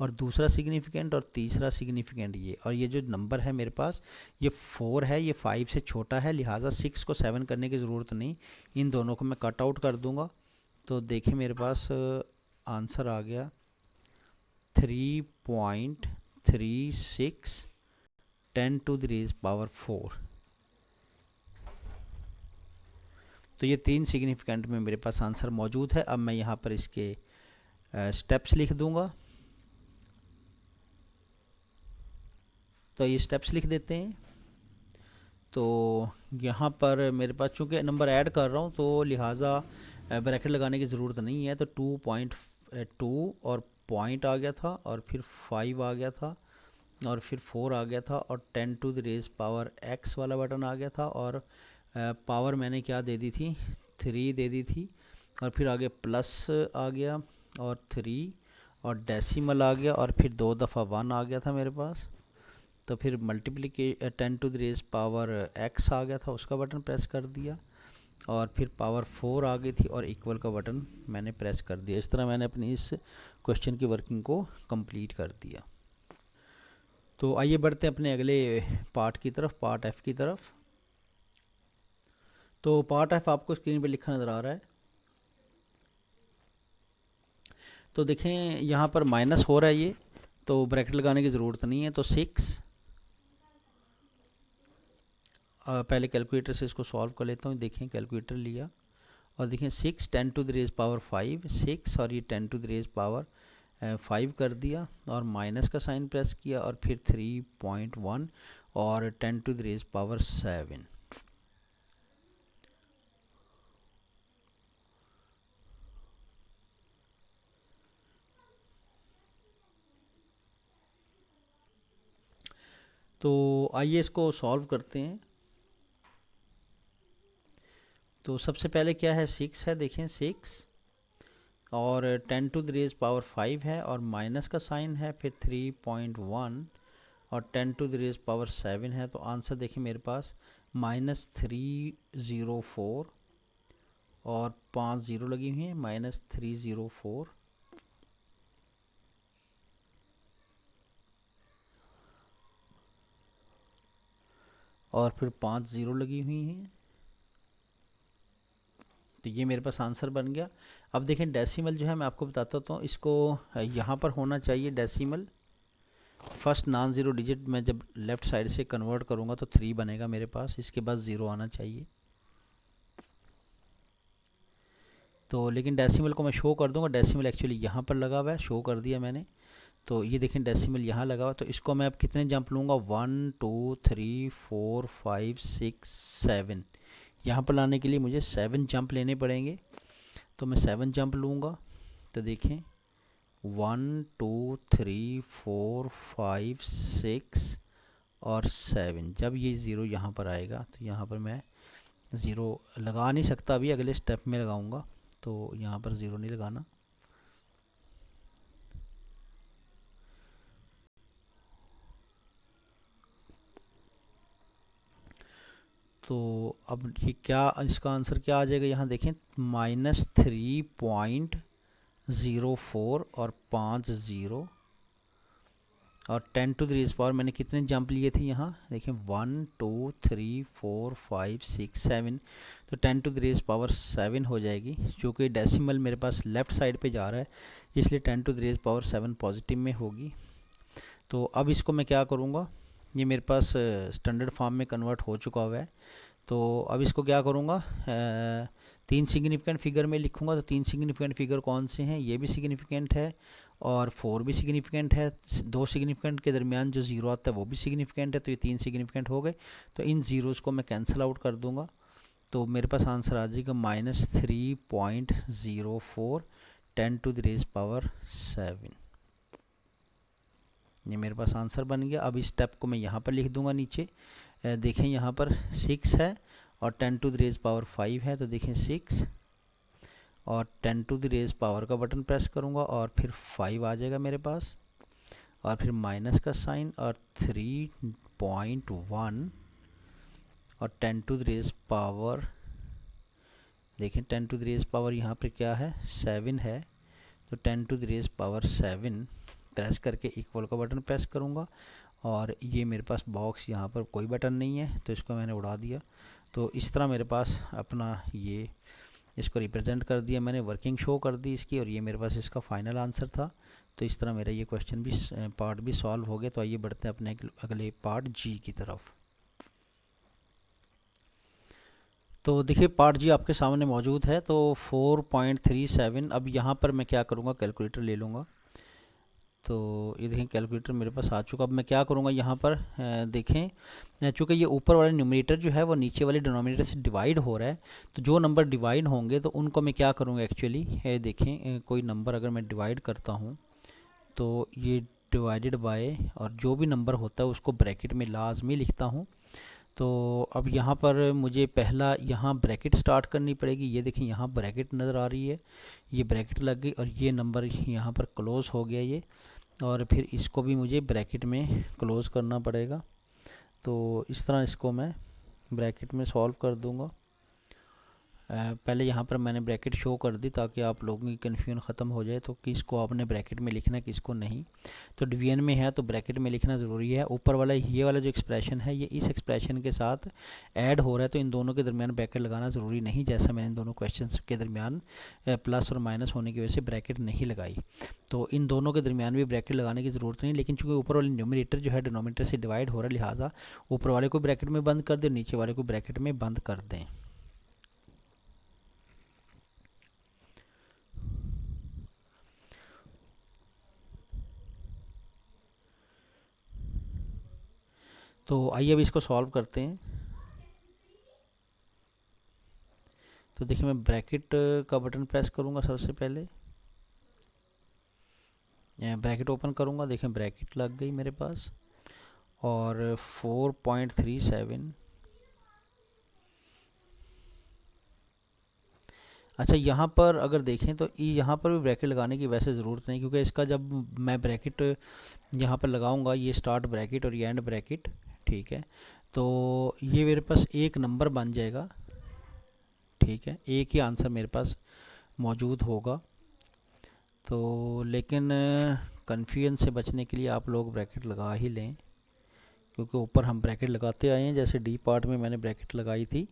और दूसरा सिग्निफिकेंट, और तीसरा सिग्निफिकेंट ये। और ये जो नंबर है मेरे पास ये 4 है, ये 5 से छोटा है, लिहाजा 6 को 7 करने की ज़रूरत नहीं, इन दोनों को मैं कट आउट कर दूँगा। तो देखें मेरे पास आंसर आ गया 3.36 10⁻⁴। तो ये 3 सिग्निफिकेंट में मेरे पास आंसर मौजूद है। अब मैं यहाँ पर इसके स्टेप्स लिख दूंगा। तो ये स्टेप्स लिख देते हैं। तो यहाँ पर मेरे पास चूँकि नंबर ऐड कर रहा हूँ तो लिहाजा ब्रैकेट लगाने की ज़रूरत नहीं है। तो 2.2 और पॉइंट आ गया था, और फिर 5 आ गया था, और फिर 4 आ गया था, और 10⁻⁴ वाला बटन आ गया था, और पावर मैंने क्या दे दी थी, 3 दे दी थी, और फिर आगे प्लस आ गया, और 3, और डेसिमल आ गया, और फिर 2 दफ़ा 1 आ गया था मेरे पास। तो फिर मल्टीप्लिके 10⁻⁴ आ गया था, उसका बटन प्रेस कर दिया, और फिर पावर 4 आ गई थी, और इक्वल का बटन मैंने प्रेस कर दिया। इस तरह मैंने अपनी इस क्वेश्चन की वर्किंग को कंप्लीट कर दिया। तो आइए बढ़ते हैं अपने अगले पार्ट की तरफ, पार्ट एफ की तरफ। तो पार्ट एफ आपको स्क्रीन पे लिखा नज़र आ रहा है। तो देखें यहाँ पर माइनस हो रहा है ये, तो ब्रैकेट लगाने की ज़रूरत नहीं है। तो 6 पहले कैलकुलेटर से इसको सॉल्व कर लेता हूँ। देखें कैलकुलेटर लिया, और देखें 6 10⁻⁵ 6, और ये 10⁻⁵ कर दिया, और माइनस का साइन प्रेस किया, और फिर 3.1 और 10⁻⁷। तो आइए इसको सॉल्व करते हैं। तो सबसे पहले क्या है, 6 है, देखें 6 और 10 टू द रेज पावर 5 है और माइनस का साइन है, फिर 3.1 और 10 टू द रेज पावर 7 है। तो आंसर देखिए मेरे पास -304 और 5 ज़ीरो लगी हुई हैं, -304 और फिर 5 ज़ीरो लगी हुई हैं। तो ये मेरे पास आंसर बन गया। अब देखें डेसिमल जो है मैं आपको बताता हूँ, इसको यहाँ पर होना चाहिए decimal. First non zero digit मैं जब लेफ़्ट साइड से कन्वर्ट करूँगा तो 3 बनेगा मेरे पास, इसके बाद 0 आना चाहिए। तो लेकिन डेसिमल को मैं शो कर दूँगा, डेसिमल एक्चुअली यहाँ पर लगा हुआ है, शो कर दिया मैंने। तो ये देखें डेसिमल यहाँ लगा हुआ, तो इसको मैं अब कितने जंप लूँगा, 1 2 3 4 5 6 7। यहाँ पर लाने के लिए मुझे 7 जंप लेने पड़ेंगे। तो मैं 7 जंप लूँगा। तो देखें 1 2 3 4 5 6 और 7। जब ये ज़ीरो यहाँ पर आएगा तो यहाँ पर मैं ज़ीरो लगा नहीं सकता, अभी अगले स्टेप में लगाऊंगा। तो यहाँ पर ज़ीरो नहीं लगाना। तो अब ये क्या, इसका आंसर क्या आ जाएगा, यहाँ देखें -3.04 और 5 ज़ीरो और 10 टू द रेज़ पावर मैंने कितने जंप लिए थे यहाँ देखें 1 2 3 4 5 6 7। तो 10 टू द रेज़ पावर 7 हो जाएगी, जो कि डेसिमल मेरे पास लेफ़्ट साइड पे जा रहा है, इसलिए 10 to the raise power 7 positive में होगी। तो अब इसको मैं क्या करूँगा, ये मेरे पास स्टैंडर्ड फॉर्म में कन्वर्ट हो चुका हुआ है। तो अब इसको क्या करूँगा, 3 सिग्निफिकेंट फिगर में लिखूँगा। तो 3 सिग्निफिकेंट फिगर कौन से हैं, ये भी सिग्निफिकेंट है और 4 भी सिग्निफिकेंट है। 2 सिग्निफिकेंट के दरमियान जो ज़ीरो आता है वो भी सिग्निफिकेंट है। तो ये 3 सिग्निफिकेंट हो गए। तो इन ज़ीरोज़ को मैं कैंसिल आउट कर दूँगा। तो मेरे पास आंसर आ जाएगा -3.04 10 टू द रेज़ पावर 7। ये मेरे पास आंसर बन गया। अब इस स्टेप को मैं यहाँ पर लिख दूँगा नीचे। देखें यहाँ पर 6 है और 10 टू द रेज़ पावर 5 है। तो देखें 6 और 10 टू द रेज़ पावर का बटन प्रेस करूँगा और फिर 5 आ जाएगा मेरे पास और फिर माइनस का साइन और 3.1 और 10 टू द रेज़ पावर, देखें 10 टू द रेज़ पावर यहाँ पर क्या है 7 है। तो 10 to the raise power 7 press करके इक्वल का बटन प्रेस करूँगा और ये मेरे पास बॉक्स, यहाँ पर कोई बटन नहीं है तो इसको मैंने उड़ा दिया। तो इस तरह मेरे पास अपना ये इसको रिप्रेजेंट कर दिया मैंने, वर्किंग शो कर दी इसकी, और ये मेरे पास इसका फाइनल आंसर था। तो इस तरह मेरा ये क्वेश्चन भी पार्ट भी सॉल्व हो गया। तो आइए बढ़ते हैं अपने अगले पार्ट जी की तरफ। तो देखिए पार्ट जी आपके सामने मौजूद है। तो 4.37, अब यहाँ पर मैं क्या करूँगा, कैलकुलेटर ले लूँगा। तो ये देखें कैलकुलेटर मेरे पास आ चुका। अब मैं क्या करूँगा यहाँ पर, देखें चूँकि ये ऊपर वाले न्यूमरेटर जो है वो नीचे वाले डिनोमिनेटर से डिवाइड हो रहा है, तो जो नंबर डिवाइड होंगे तो उनको मैं क्या करूँगा एक्चुअली, देखें कोई नंबर अगर मैं डिवाइड करता हूँ तो ये डिवाइडेड बाय, और जो भी नंबर होता है उसको ब्रैकेट में लाजमी लिखता हूँ। तो अब यहाँ पर मुझे पहला यहाँ ब्रैकेट स्टार्ट करनी पड़ेगी। ये देखें यहाँ ब्रैकेट नज़र आ रही है, ये ब्रैकेट लग गई और ये नंबर यहाँ पर क्लोज़ हो गया ये, और फिर इसको भी मुझे ब्रैकेट में क्लोज़ करना पड़ेगा। तो इस तरह इसको मैं ब्रैकेट में सॉल्व कर दूँगा। पहले यहाँ पर मैंने ब्रैकेट शो कर दी ताकि आप लोगों की कन्फ्यूजन ख़त्म हो जाए, तो किसको आपने ब्रैकेट में लिखना है किसको नहीं। तो डिवीजन में है तो ब्रैकेट में लिखना ज़रूरी है। ऊपर वाला ये वाला जो एक्सप्रेशन है ये इस एक्सप्रेशन के साथ ऐड हो रहा है, तो इन दोनों के दरमियान ब्रैकेट लगाना ज़रूरी नहीं, जैसा मैंने इन दोनों क्वेश्चन के दरमियान प्लस और माइनस होने की वजह से ब्रैकेट नहीं लगाई। तो इन दोनों के दरमियान भी ब्रैकेट लगाने की ज़रूरत नहीं, लेकिन चूँकि ऊपर वाले न्यूमरेटर जो है डिनोमिनेटर से डिवाइड हो रहा है, लिहाजा ऊपर वाले को ब्रैकेट में बंद कर दें, नीचे वाले को ब्रैकेट में बंद कर दें। तो आइए अब इसको सॉल्व करते हैं। तो देखिए मैं ब्रैकेट का बटन प्रेस करूंगा, सबसे पहले ब्रैकेट ओपन करूंगा, देखें ब्रैकेट लग गई मेरे पास, और 4.37। अच्छा, यहाँ पर अगर देखें तो यहाँ पर भी ब्रैकेट लगाने की वैसे ज़रूरत नहीं, क्योंकि इसका जब मैं ब्रैकेट यहाँ पर लगाऊंगा, ये स्टार्ट ब्रैकेट और ये एंड ब्रैकेट, ठीक है, तो ये मेरे पास एक नंबर बन जाएगा, ठीक है, एक ही आंसर मेरे पास मौजूद होगा। तो लेकिन कन्फ्यूजन से बचने के लिए आप लोग ब्रैकेट लगा ही लें, क्योंकि ऊपर हम ब्रैकेट लगाते आए हैं, जैसे डी पार्ट में मैंने ब्रैकेट लगाई थी,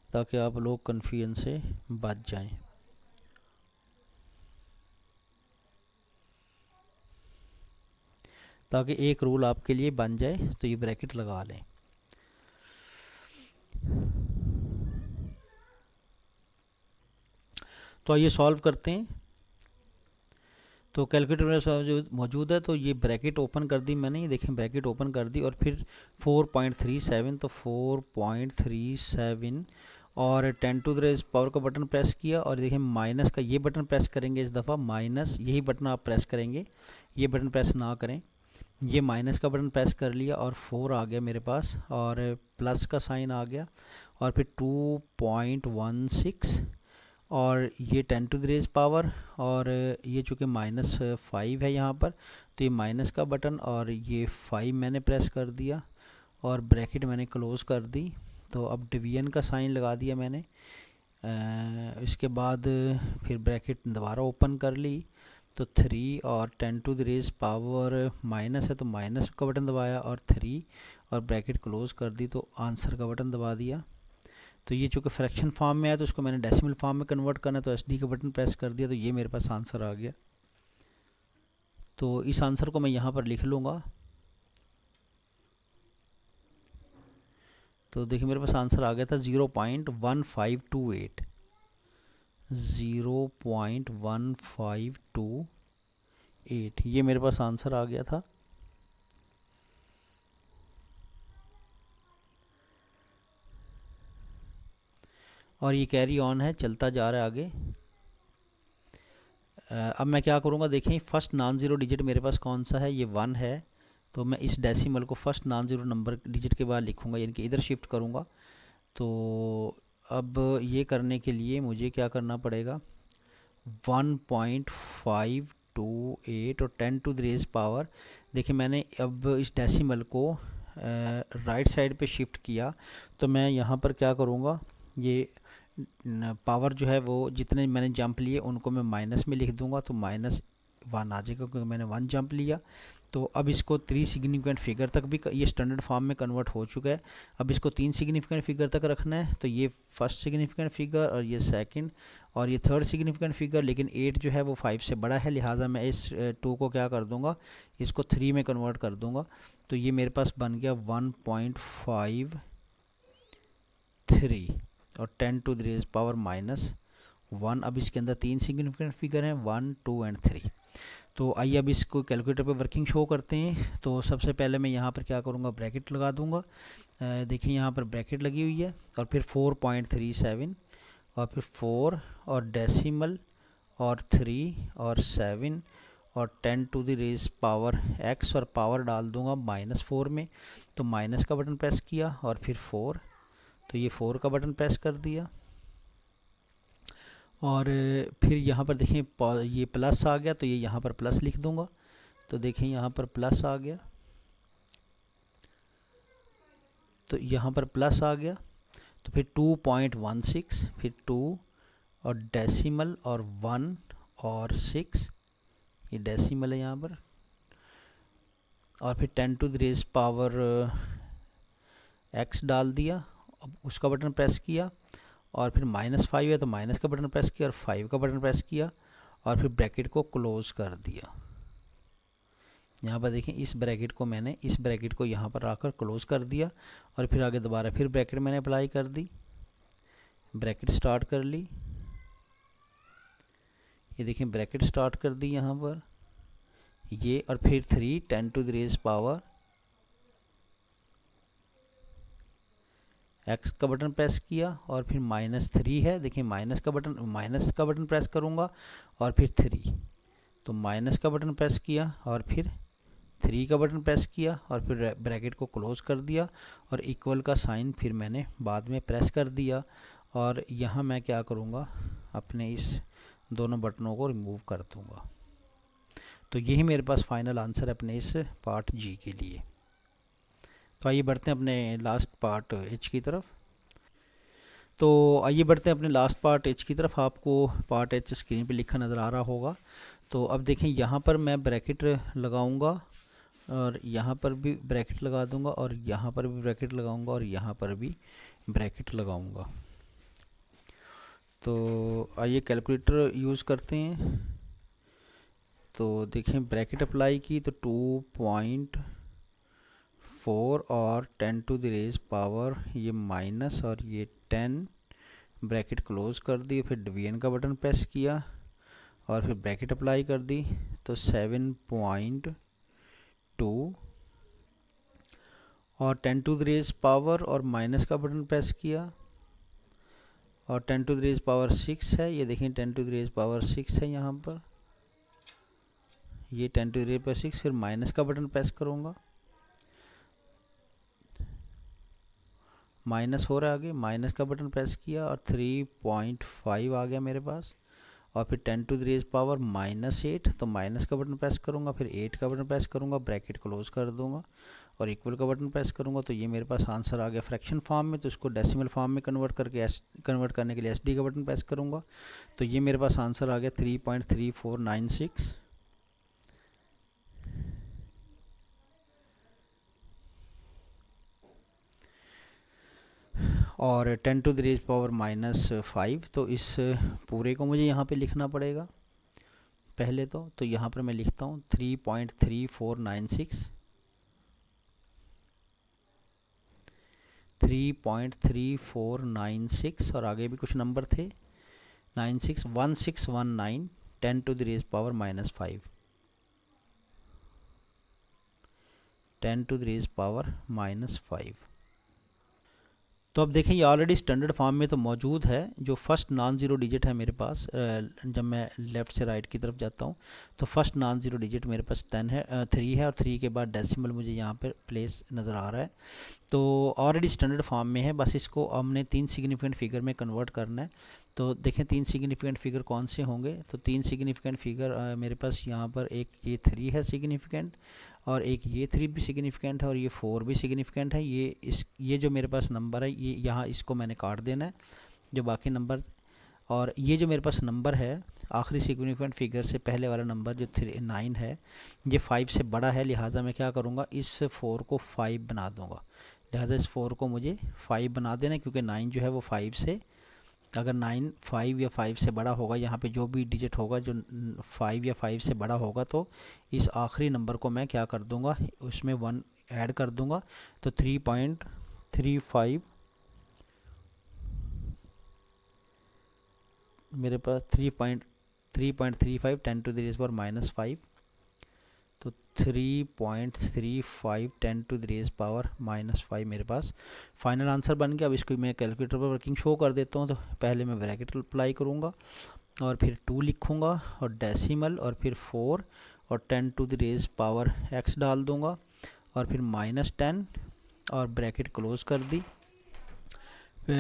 ताकि आप लोग कन्फ्यूजन से बच जाएं। ताकि एक रूल आपके लिए बन जाए, तो ये ब्रैकेट लगा लें। तो आइए सॉल्व करते हैं। तो कैलकुलेटर मेरे मौजूद है, तो ये ब्रैकेट ओपन कर दी मैंने, ये देखें ब्रैकेट ओपन कर दी, और फिर 4.37, तो 4.37 और 10 टू द रेज़ पावर का बटन प्रेस किया, और देखें माइनस का ये बटन प्रेस करेंगे इस दफ़ा, माइनस यही बटन आप प्रेस करेंगे, ये बटन प्रेस ना करें। ये माइनस का बटन प्रेस कर लिया और 4 आ गया मेरे पास, और प्लस का साइन आ गया, और फिर 2.16, और ये 10 टू द रेज़ पावर, और ये चूँकि -5 है यहाँ पर, तो ये माइनस का बटन और ये 5 मैंने प्रेस कर दिया, और ब्रैकेट मैंने क्लोज़ कर दी। तो अब डिवीजन का साइन लगा दिया मैंने। इसके बाद फिर ब्रैकेट दोबारा ओपन कर ली, तो 3 और 10 to the raise power minus है, तो माइनस का बटन दबाया, और 3 और ब्रैकेट क्लोज़ कर दी, तो आंसर का बटन दबा दिया। तो ये चूँकि फ्रैक्शन फॉर्म में है, तो उसको मैंने डेसिमल फॉर्म में कन्वर्ट करना है, तो SD का बटन प्रेस कर दिया, तो ये मेरे पास आंसर आ गया। तो इस आंसर को मैं यहाँ पर लिख लूँगा। तो देखिए मेरे पास आंसर आ गया था 0.1528, 0.1528, ये मेरे पास आंसर आ गया था। और ये कैरी ऑन है, चलता जा रहा है आगे। अब मैं क्या करूँगा, देखें फर्स्ट नॉन ज़ीरो डिजिट मेरे पास कौन सा है, ये 1 है, तो मैं इस डेसिमल को first non zero number digit के बाद लिखूँगा, यानी कि इधर शिफ्ट करूँगा। तो अब ये करने के लिए मुझे क्या करना पड़ेगा, 1.528 और 10 टू द रेज़ पावर, देखिए मैंने अब इस डेसिमल को राइट साइड पे शिफ्ट किया, तो मैं यहाँ पर क्या करूँगा, ये पावर जो है वो जितने मैंने जंप लिए उनको मैं माइनस में लिख दूंगा, तो -1 आ जाएगा, क्योंकि मैंने 1 जंप लिया। तो अब इसको 3 सिग्निफिकेंट फिगर तक भी, ये स्टैंडर्ड फॉर्म में कन्वर्ट हो चुका है, अब इसको 3 सिग्निफिकेंट फिगर तक रखना है। तो ये फर्स्ट सिग्निफिकेंट फिगर, और ये सेकंड, और ये थर्ड सिग्निफिकेंट फिगर, लेकिन 8 जो है वो 5 से बड़ा है, लिहाजा मैं इस 2 को क्या कर दूंगा, इसको 3 में कन्वर्ट कर दूंगा। तो ये मेरे पास बन गया 1.53 और 10 टू द रेज़ पावर -1। अब इसके अंदर 3 सिग्निफिकेंट फिगर हैं, 1, 2 एंड 3। तो आइए अब इसको कैलकुलेटर पे वर्किंग शो करते हैं। तो सबसे पहले मैं यहाँ पर क्या करूँगा, ब्रैकेट लगा दूँगा। देखिए यहाँ पर ब्रैकेट लगी हुई है, और फिर 4.37 और फिर 4 और डेसिमल और 3 और 7 और 10 to the raise power x, और पावर डाल दूँगा -4 में, तो माइनस का बटन प्रेस किया, और फिर 4, तो ये 4 का बटन प्रेस कर दिया, और फिर यहाँ पर देखें ये प्लस आ गया, तो ये यहाँ पर प्लस लिख दूंगा। तो देखें यहाँ पर प्लस आ गया, तो यहाँ पर प्लस आ गया, तो फिर 2.16, फिर 2 और डेसिमल और 1 और 6, ये डेसिमल है यहाँ पर, और फिर 10 to the raise power x डाल दिया, अब उसका बटन प्रेस किया, और फिर -5 है तो माइनस का बटन प्रेस किया, और 5 का बटन प्रेस किया, और फिर ब्रैकेट को क्लोज़ कर दिया। यहाँ पर देखें इस ब्रैकेट को मैंने इस ब्रैकेट को यहाँ पर आकर क्लोज़ कर दिया, और फिर आगे दोबारा फिर ब्रैकेट मैंने अप्लाई कर दी, ब्रैकेट स्टार्ट कर ली, ये देखें ब्रैकेट स्टार्ट कर दी यहाँ पर ये, और फिर 3 10 to the raise power x का बटन प्रेस किया, और फिर -3 है, देखिए माइनस का बटन प्रेस करूँगा, और फिर 3, तो माइनस का बटन प्रेस किया, और फिर 3 का बटन प्रेस किया और फिर ब्रैकेट को क्लोज़ कर दिया और इक्वल का साइन फिर मैंने बाद में प्रेस कर दिया। और यहाँ मैं क्या करूँगा, अपने इस दोनों बटनों को रिमूव कर दूँगा। तो यही मेरे पास फाइनल आंसर है अपने इस पार्ट जी के लिए। तो आइए बढ़ते हैं अपने लास्ट पार्ट एच की तरफ। तो आइए बढ़ते हैं अपने लास्ट पार्ट एच की तरफ। आपको पार्ट एच स्क्रीन पे लिखा नज़र आ रहा होगा। तो अब देखें, यहाँ पर मैं ब्रैकेट लगाऊंगा और यहाँ पर भी ब्रैकेट लगा दूंगा और यहाँ पर भी ब्रैकेट लगाऊंगा और यहाँ पर भी ब्रैकेट लगाऊंगा। तो आइए कैलकुलेटर यूज़ करते हैं। तो देखें, ब्रैकेट अप्लाई की तो 2.4 और 10 टू द रेज पावर ये माइनस और ये 10, ब्रैकेट क्लोज़ कर दी। फिर डिवीजन का बटन प्रेस किया और फिर ब्रैकेट अप्लाई कर दी तो 7.2 और 10 टू द रेज पावर और माइनस का बटन प्रेस किया और 10 टू द रेज पावर 6 है। ये देखें 10 टू द रेज पावर 6 है यहाँ पर, ये 10 टू द रेज पावर 6। फिर माइनस का बटन प्रेस करूँगा, माइनस हो रहा है आगे, माइनस का बटन प्रेस किया और 3.5 आ गया मेरे पास। और फिर 10 टू द रेज पावर -8, तो माइनस का बटन प्रेस करूँगा, फिर 8 का बटन प्रेस करूँगा, ब्रैकेट क्लोज कर दूँगा और इक्वल का बटन प्रेस करूँगा। तो ये मेरे पास आंसर आ गया फ्रैक्शन फॉर्म में। तो इसको डेसिमल फॉर्म में कन्वर्ट करने के लिए SD का बटन प्रेस करूँगा। तो ये मेरे पास आंसर आ गया 3.3496। और 10 टू द रेज पावर -5। तो इस पूरे को मुझे यहाँ पे लिखना पड़ेगा पहले। तो यहाँ पर मैं लिखता हूँ 3.3496, 3.3496 और आगे भी कुछ नंबर थे 961619, 10 to the raise power -5, 10 to the raise power -5। तो अब देखें, ये ऑलरेडी स्टैंडर्ड फॉर्म में तो मौजूद है। जो फर्स्ट नॉन ज़ीरो डिजिट है मेरे पास, जब मैं लेफ़्ट से राइट की तरफ जाता हूँ तो फर्स्ट नॉन ज़ीरो डिजिट मेरे पास 3 है और 3 के बाद डेसिमल मुझे यहाँ पर प्लेस नज़र आ रहा है। तो ऑलरेडी स्टैंडर्ड फॉर्म में है, बस इसको हमने 3 सिग्निफिकेंट फिगर में कन्वर्ट करना है। तो देखें 3 सिग्निफिकेंट फिगर कौन से होंगे। तो 3 सिग्निफिकेंट फिगर मेरे पास यहाँ पर एक ये 3 है सिग्निफिकेंट, और एक ये 3 भी सिग्निफिकेंट है और ये 4 भी सिग्निफिकेंट है। ये जो मेरे पास नंबर है, ये यहाँ इसको मैंने काट देना है, जो बाकी नंबर। और ये जो मेरे पास नंबर है आखिरी सिग्निफिकेंट फिगर से पहले वाला नंबर जो 9 है, ये 5 से बड़ा है। लिहाजा मैं क्या करूँगा, इस 4 को 5 बना दूँगा। लिहाजा इस 4 को मुझे 5 बना देना है, क्योंकि 9 जो है वो 5 से, अगर 9 5 या 5 से बड़ा होगा, यहाँ पे जो भी डिजिट होगा जो 5 या 5 से बड़ा होगा, तो इस आखिरी नंबर को मैं क्या कर दूँगा, उसमें 1 ऐड कर दूँगा। तो 3.35 मेरे पास 3.35 10 टू द रेज़ पावर -5। तो 3.35 10 टू द रेज़ पावर -5 मेरे पास फाइनल आंसर बन गया। अब इसको मैं कैलकुलेटर पर वर्किंग शो कर देता हूँ। तो पहले मैं ब्रैकेट अप्लाई करूँगा और फिर 2 लिखूँगा और डेसिमल और फिर 4 और 10 to the raise power x डाल दूँगा और फिर -10 और ब्रैकेट क्लोज़ कर दी।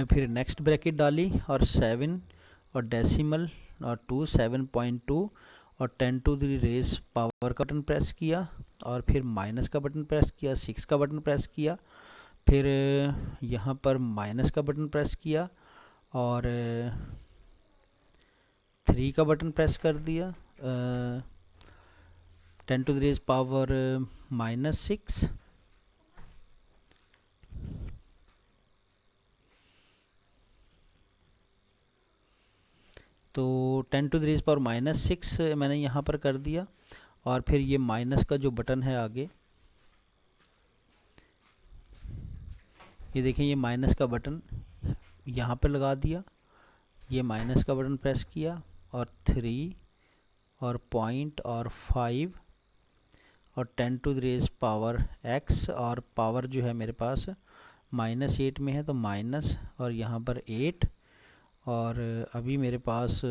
फिर नेक्स्ट ब्रैकेट डाली और 7 और डेसिमल और 2 7.2 और 10 टू द रेज़ पावर का बटन प्रेस किया और फिर माइनस का बटन प्रेस किया, 6 का बटन प्रेस किया, फिर यहाँ पर माइनस का बटन प्रेस किया और 3 का बटन प्रेस कर दिया, 10 टू द रेज़ पावर -6 तो 10 टू द रेज़ पावर -6 मैंने यहाँ पर कर दिया। और फिर ये माइनस का जो बटन है आगे, ये देखें, ये माइनस का बटन यहाँ पर लगा दिया। ये माइनस का बटन प्रेस किया और 3 और पॉइंट और 5 और 10 to the raise power x और पावर जो है मेरे पास -8 में है, तो माइनस और यहाँ पर 8 और अभी मेरे पास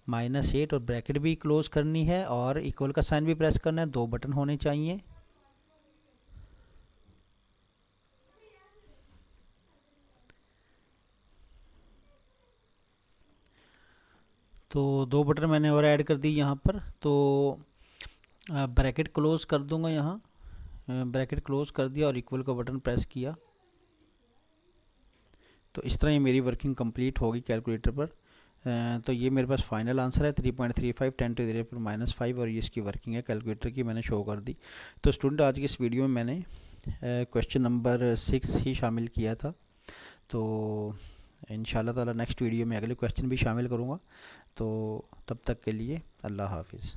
-8 और ब्रैकेट भी क्लोज करनी है और इक्वल का साइन भी प्रेस करना है। 2 बटन होने चाहिए। तो 2 बटन मैंने और ऐड कर दी यहाँ पर। तो ब्रैकेट क्लोज कर दूंगा यहाँ, ब्रैकेट क्लोज कर दिया और इक्वल का बटन प्रेस किया। तो इस तरह ये मेरी वर्किंग कंप्लीट होगी कैलकुलेटर पर। तो ये मेरे पास फाइनल आंसर है 3.35 10⁻⁻⁵ और ये इसकी वर्किंग है कैलकुलेटर की, मैंने शो कर दी। तो स्टूडेंट आज की इस वीडियो में मैंने क्वेश्चन नंबर 6 ही शामिल किया था। तो इंशाल्लाह ताला नेक्स्ट वीडियो में अगले क्वेश्चन भी शामिल करूँगा। तो तब तक के लिए अल्लाह हाफिज़।